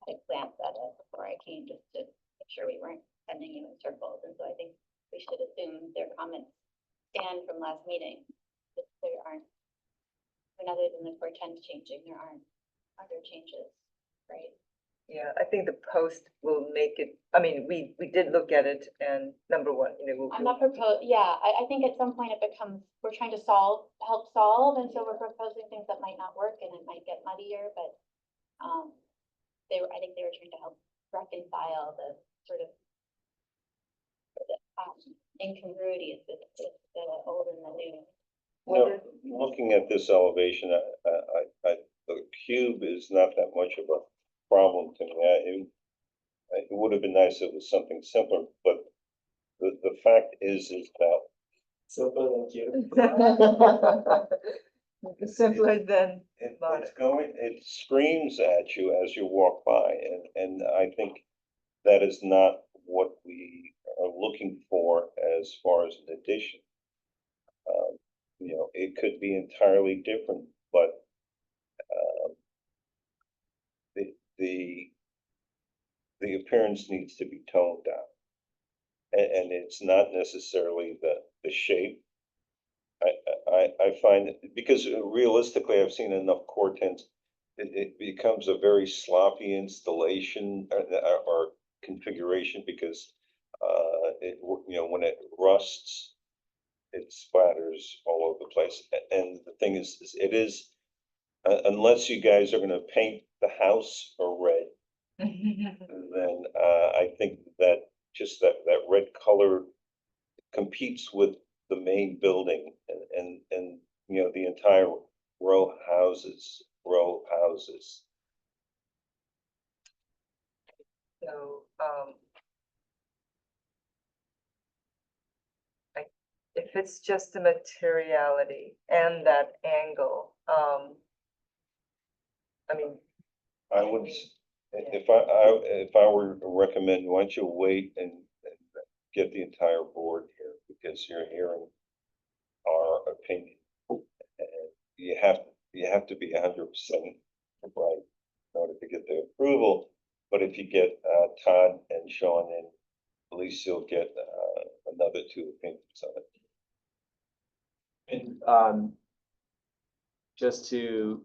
I glanced at it before I came just to make sure we weren't sending you in circles. And so I think we should assume their comments stand from last meeting. That there aren't, other than the core 10 changing, there aren't other changes, right? yeah, I think the post will make it, I mean, we did look at it, and number one, I'm not I think at some point it becomes, we're trying to help solve, and so we're proposing things that might not work and it might get muddier, but I think they were trying to help reconcile the sort of incongruities with the old and the new. Looking at this elevation, the cube is not that much of a problem to me. It would have been nice if it was something simpler, but the fact is that Simple, thank you. simpler than it screams at you as you walk by, and I think that is not what we are looking for as far as an addition. It could be entirely different, but the appearance needs to be toned down. And it's not necessarily the shape. I find it, because realistically, I've seen enough core tents, it becomes a very sloppy installation or configuration, because when it rusts, it splatters all over the place. And the thing is it is, unless you guys are gonna paint the house a red, then I think that just that red color competes with the main building and the entire row houses. So, if it's just the materiality and that angle, I mean, I would, if I were to recommend, why don't you wait and get the entire board here, because you're hearing our opinion. And you have to be 100% right in order to get the approval. But if you get Todd and Sean in, at least you'll get another two opinions on it. And just to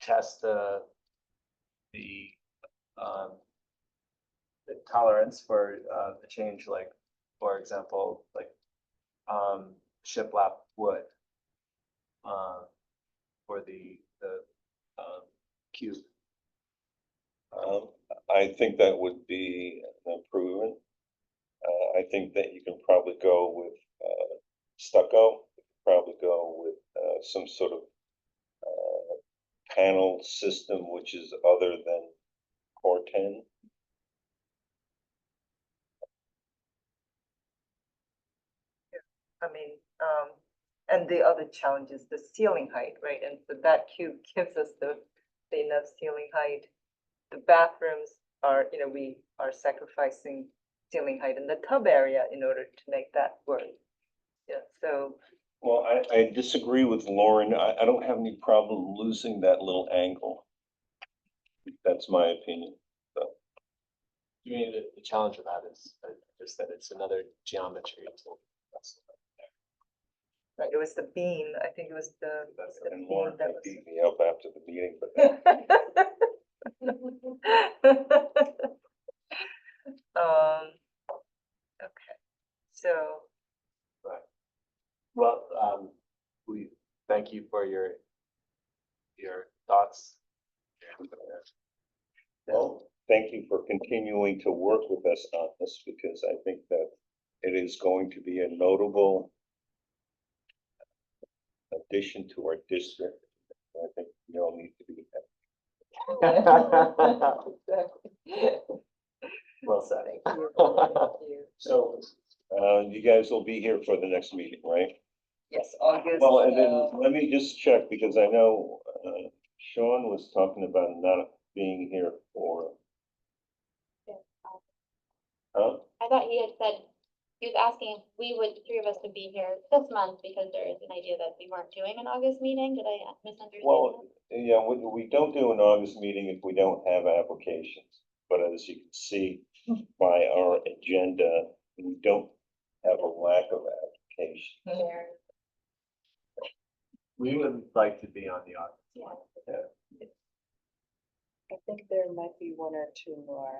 test the the tolerance for, the change, like, for example, like, shiplap wood. For the cube. I think that would be an improvement. I think that you can probably go with, stucco, probably go with, some sort of, panel system which is other than Corten. I mean, and the other challenge is the ceiling height, right? And so that cube gives us the enough ceiling height. The bathrooms are, we are sacrificing ceiling height in the tub area in order to make that work. Yeah, so, Well, I disagree with Lauren. I don't have any problem losing that little angle. That's my opinion. I mean, the challenge with that is just that it's another geometry to. right, it was the beam, I think it was the And beam Lauren that may was. beat me up after the meeting, but Okay, so, Well, we thank you for your thoughts. well, thank you for continuing to work with us on this, because I think that it is going to be a notable addition to our district. I think we all need to be exactly. Well said. Thank you. So, you guys will be here for the next meeting, right? Yes, August. Well, and then let me just check, because I know, Sean was talking about not being here for, huh? I thought he had said, he was asking if we would, the three of us would be here this month because there is an idea that we weren't doing an August meeting. Did I misunderstand Well, that? yeah, we don't do an August meeting if we don't have applications. But as you can see by our agenda, we don't have a lack of applications. There. We would like to be on the audience. Yeah. I think there might be one or two more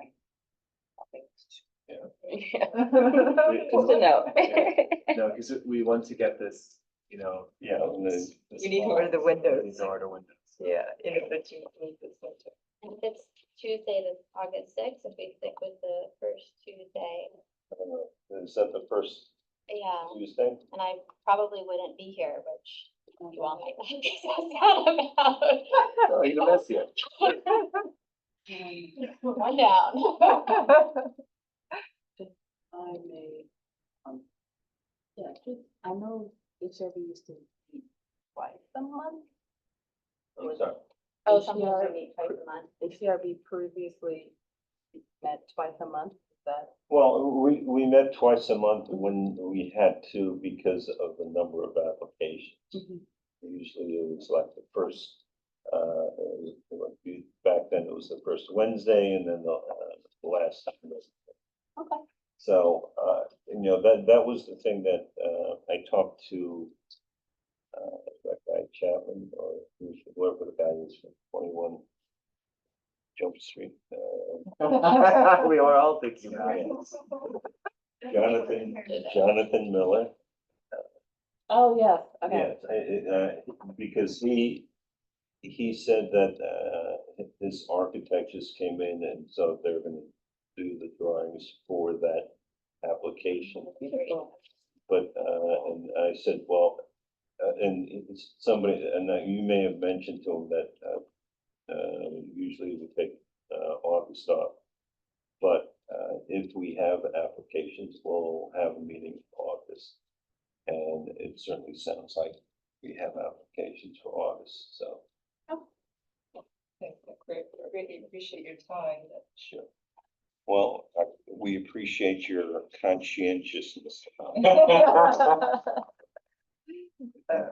topics. Yeah. Just a note. No, because we want to get this, Yeah, and then, this You need to fall. order the windows. We need to order windows. Yeah, in the meet this winter. And if it's Tuesday, that's August sixth, if we stick with the first Tuesday, is that the first yeah, Tuesday? and I probably wouldn't be here, which you all might not be so sad about. Oh, you miss you. One down. I may, yeah, just, I know HRB used to meet twice a month. I'm sorry. Oh, sometimes we meet twice a month. HRB previously met twice a month, is that? Well, we met twice a month when we had to because of the number of applications. Usually it was like the first, back then it was the first Wednesday and then the last Wednesday. Okay. So, that was the thing that, I talked to, that guy Chapman, or whoever the guy is from 21 Jump Street, We were all thinking about it. Jonathan Miller. Oh, yes, okay. Yes, because he said that, his architect just came in, and so they're gonna do the drawings for that application. But, and I said, well, and it's somebody, and you may have mentioned to him that, usually we take, August off. But, if we have applications, we'll have a meeting in August. And it certainly sounds like we have applications for August, so. Great, I really appreciate your time. Sure. Well, we appreciate your conscientiousness.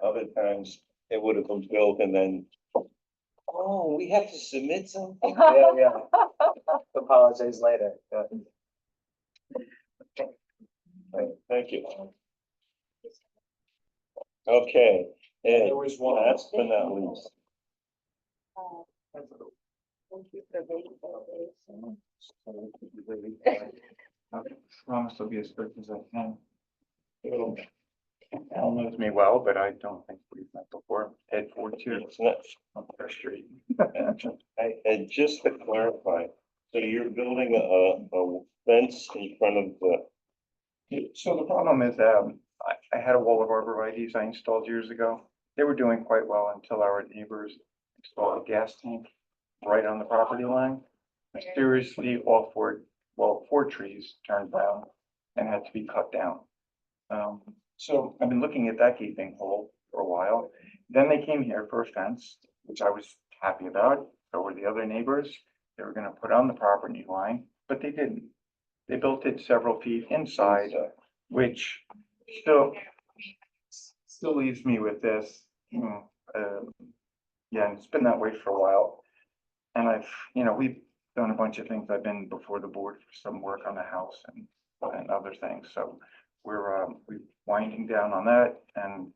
Other times, it would have been built and then, oh, we have to submit something? Yeah. Apologize later. Thank you. Okay, and There was one- last but not least, Thank you for being so patient. I promise to be as quick as I can. Al knows me well, but I don't think we've met before. Ed Fortier It's not, on First Street. and just to clarify, so you're building a fence in front of the, So the problem is, I had a wall of arborvitae's I installed years ago. They were doing quite well until our neighbors installed a gas tank right on the property line. Mysteriously, four trees turned down and had to be cut down. So I've been looking at that gaping hole for a while. Then they came here for a fence, which I was happy about. So were the other neighbors. They were gonna put on the property line, but they didn't. They built it several feet inside, which still leaves me with this. Yeah, and it's been that way for a while. And we've done a bunch of things. I've been before the board for some work on the house and other things. So we're winding down on that and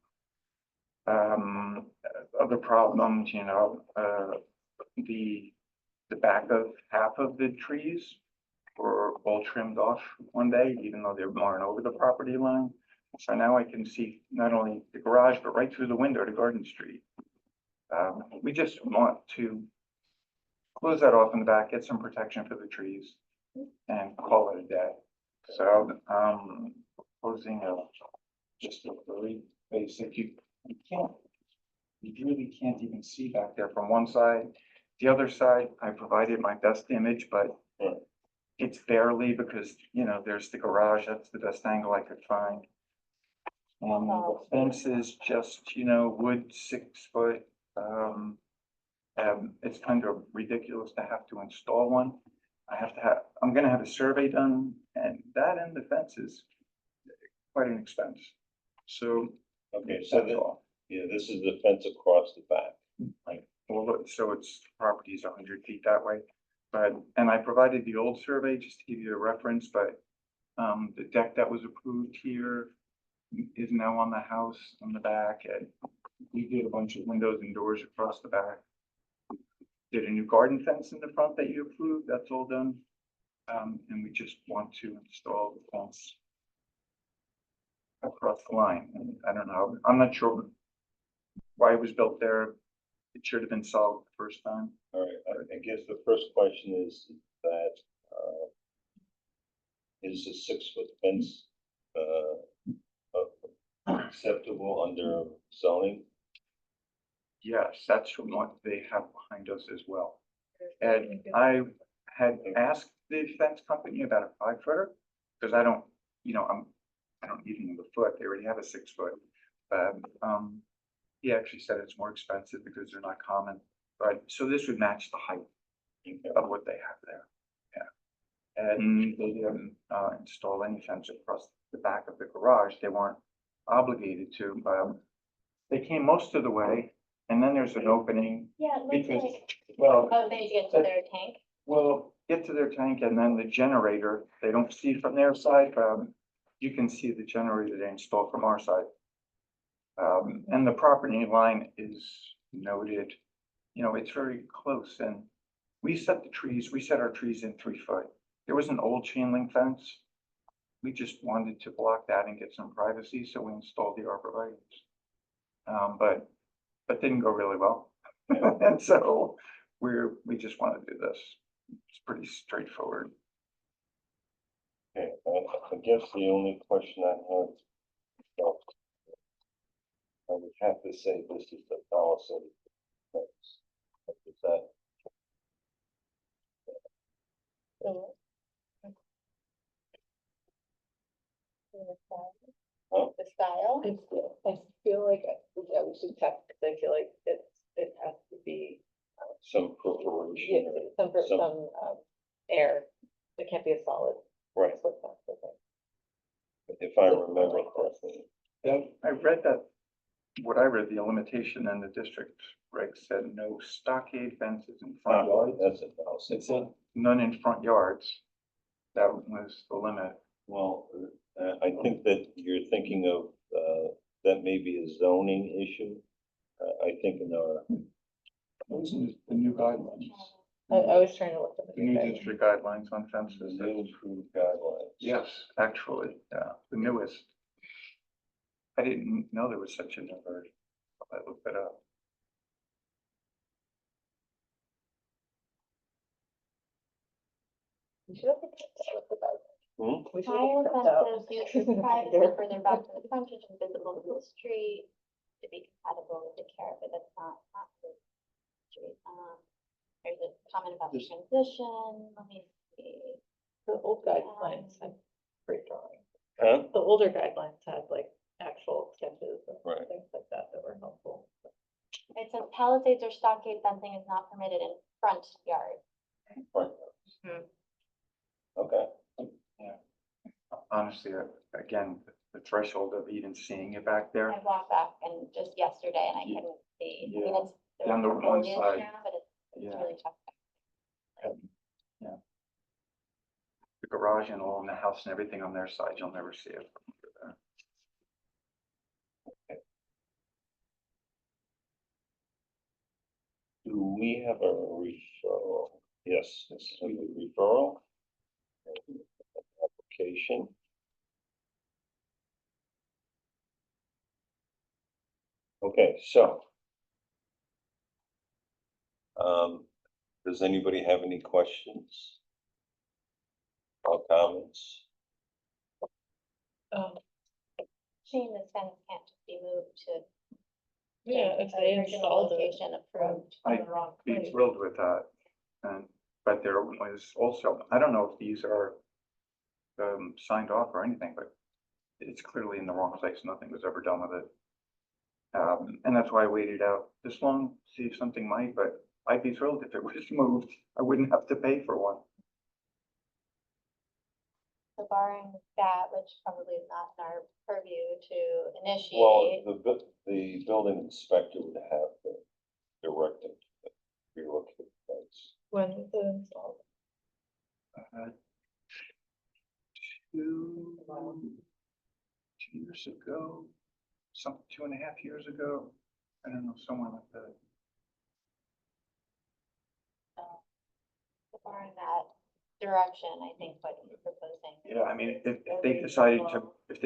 other problems, the back of half of the trees were all trimmed off one day, even though they're born over the property line. So now I can see not only the garage, but right through the window to Garden Street. We just want to close that off in the back, get some protection for the trees and call it a day. So, proposing just a very basic, you really can't even see back there from one side. The other side, I provided my best image, but it's barely because, there's the garage, that's the best angle I could find. The fence is just, wood 6 foot. It's kind of ridiculous to have to install one. I'm gonna have a survey done and the fence is quite an expense. So. okay, so that's all. yeah, this is the fence across the back. Right, well, look, so it's property is 100 feet that way, and I provided the old survey just to give you a reference, but the deck that was approved here is now on the house on the back, and we did a bunch of windows and doors across the back. Did a new garden fence in the front that you approved, that's all done. And we just want to install the fence across the line, and I don't know, I'm not sure why it was built there. It should have been solved the first time. All right, I guess the first question is that, is a 6-foot fence, acceptable under zoning? Yes, that's what they have behind us as well. And I had asked the fence company about a 5-footer, because I don't even have a foot, they already have a 6-foot. He actually said it's more expensive because they're not common, but, so this would match the height of what they have there, yeah. And they didn't install any fence across the back of the garage, they weren't obligated to, they came most of the way, and then there's an opening. Yeah, it looks Because, like, well, oh, they get to their tank. well, get to their tank and then the generator, they don't see from their side, you can see the generator they installed from our side. And the property line is noted, it's very close, and we set our trees in 3 foot. There was an old chain link fence. We just wanted to block that and get some privacy, so we installed the arborvitae's. But didn't go really well. And so we just want to do this. It's pretty straightforward. Okay, I guess the only question I have, I would have to say this is the policy. Is that, The style. I feel like we should check, because I feel like it has to be, some preparation? or some air. It can't be a solid. Right, That's what that's, I think. if I remember correctly. I read that, what I read, the limitation in the district reg said no stockade fences in front yards. That's it, I'll say. It said none in front yards. That was the limit. Well, I think that you're thinking of, that may be a zoning issue. I think in our, Those are the new guidelines. I was trying to look at the The new new district guidelines on fences. New approved guidelines. Yes, actually, yeah, the newest. I didn't know there was such a number. I looked it up. We should have looked at that. Hmm? We should have Higher looked at that. fences used for privacy further back to the frontage and visible to the street to be compatible with the character, that's not the street. There's a comment about the transition, let me see. The old guidelines had great drawing. Huh? The older guidelines had like actual sketches and Right. things like that that were helpful. It says palisades or stockade fencing is not permitted in front yard. Right. Hmm. Okay. Honestly, again, the threshold of even seeing it back there. I walked back and just yesterday and I couldn't see, I mean, Yeah. it's. there's Down the more one foliage side. now, but it's Yeah. really tough. The garage and all in the house and everything on their side, you'll never see it. from over there. Do we have a referral? Yes, this is a referral. Application. Okay, so. Does anybody have any questions? Or comments? Shame this fence can't just be moved to. Yeah, if the they original installed it. Location approved on I'd the wrong be place. thrilled with that. And, but there was also, I don't know if these are signed off or anything, but it's clearly in the wrong place. Nothing was ever done with it. And that's why I waited out this long, see if something might, but I'd be thrilled if it was moved. I wouldn't have to pay for one. So barring that, which probably is not in our purview to Well, initiate. the building inspector would have to direct it to relocate the fence. When was it installed? Uh, Two, 2 years ago, 2.5 years ago. I don't know, somewhere like that. Barring that direction, I think what you're proposing. Yeah, I mean, if they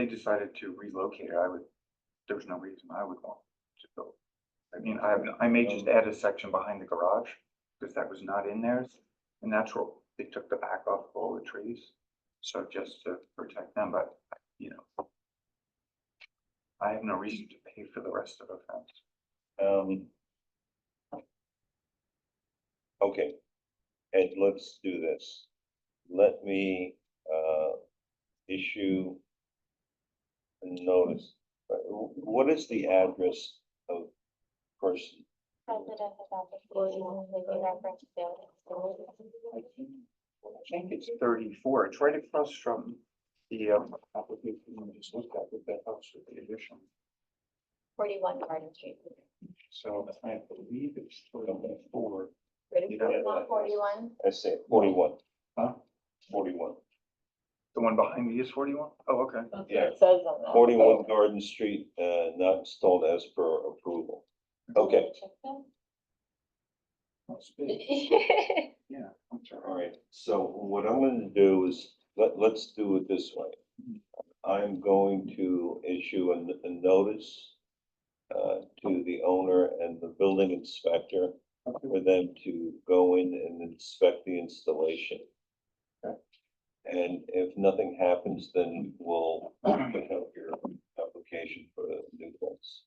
decided to relocate it, there's no reason I would want to build. I mean, I may just add a section behind the garage, because that was not in theirs, and that's where they took the back off of all the trees. So just to protect them, but, you know, I have no reason to pay for the rest of the fence. Okay, Ed, let's do this. Let me, issue a notice. What is the address of person? President of application, leaving reference to. I think it's 34. It's right across from the application we just looked at with that house with the addition. 41 Garden Street. So I believe it's 34. Not 41. I say 41. Huh? 41. The one behind me is 41? Oh, okay. That's what Yeah. it says on that. 41 Garden Street, not installed as per approval. Okay, That's big. Yeah, I'm all sorry. right. So what I'm gonna do is, let's do it this way. I'm going to issue a notice to the owner and the building inspector for them to go in and inspect the installation. And if nothing happens, then we'll pick up your application for a new fence.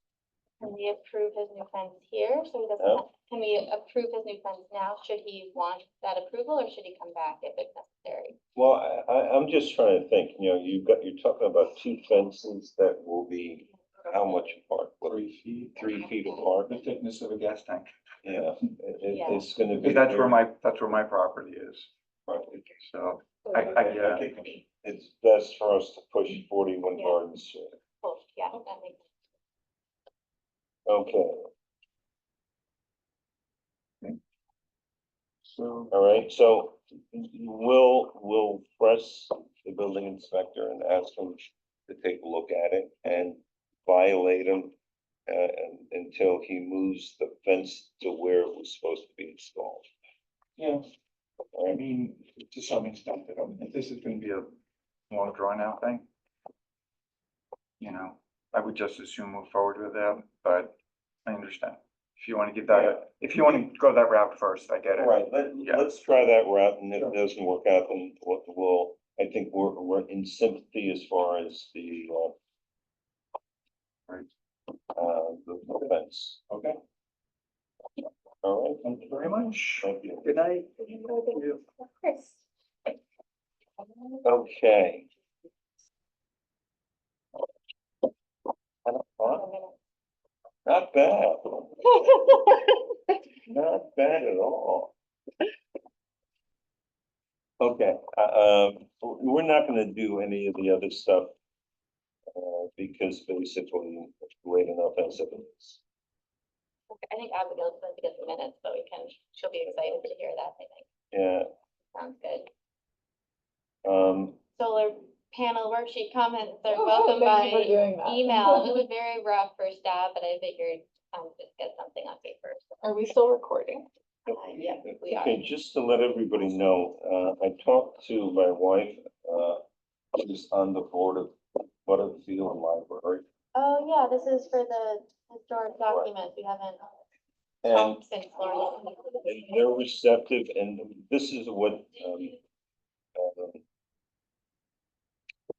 Can we approve his new fence here? So he doesn't, Yeah. can we approve his new fence now? Should he want that approval or should he come back if it's necessary? Well, I'm just trying to think, you know, you're talking about two fences that will be how much apart? What, 3 feet. 3 feet apart? The thickness of a gas tank. Yeah, Yeah. it's gonna be. That's where my property is. Right. So I think it's best for us to push 41 Yeah. Garden Street. Cool, yeah, that makes. Okay, So all right, so we'll press the building inspector and ask him to take a look at it and violate him until he moves the fence to where it was supposed to be installed. Yeah. I mean, to some extent, that, if this is gonna be a long drawn out thing. You know, I would just as soon move forward with that, but I understand. If you wanna get that, if you wanna go that route first, I get it. Right, Yeah. let's try that route, and if it doesn't work out, then we'll, I think we're in sympathy as far as the, the fence. Okay. All right. Thank you very much. Thank you. Good night. Chris. Okay. Not bad. Not bad at all. Okay, we're not gonna do any of the other stuff. Because basically it's great enough as it is. I think Abigail's supposed to get the minutes, but she'll be excited to hear that, I think. Yeah, Sounds good. um, Solar panel worksheet comments are Oh, welcome thank you for by doing that. email. It was very rough first stab, but I figured just get something on paper. Are we still recording? Yeah, we are. okay, just to let everybody know, I talked to my wife, who's on the board of Butterfield Library. Oh, yeah, this is for the historic documents. We haven't And talked since Laura. they're receptive, and this is what,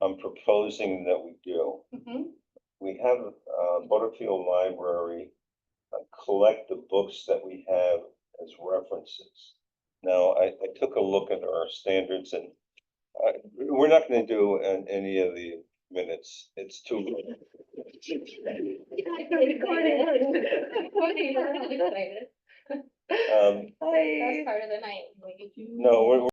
I'm proposing that we do. Mhm. We have, Butterfield Library, collect the books that we have as references. Now, I took a look at our standards, and we're not gonna do any of the minutes, it's too. Excited. Um, That's part of the night. no, we're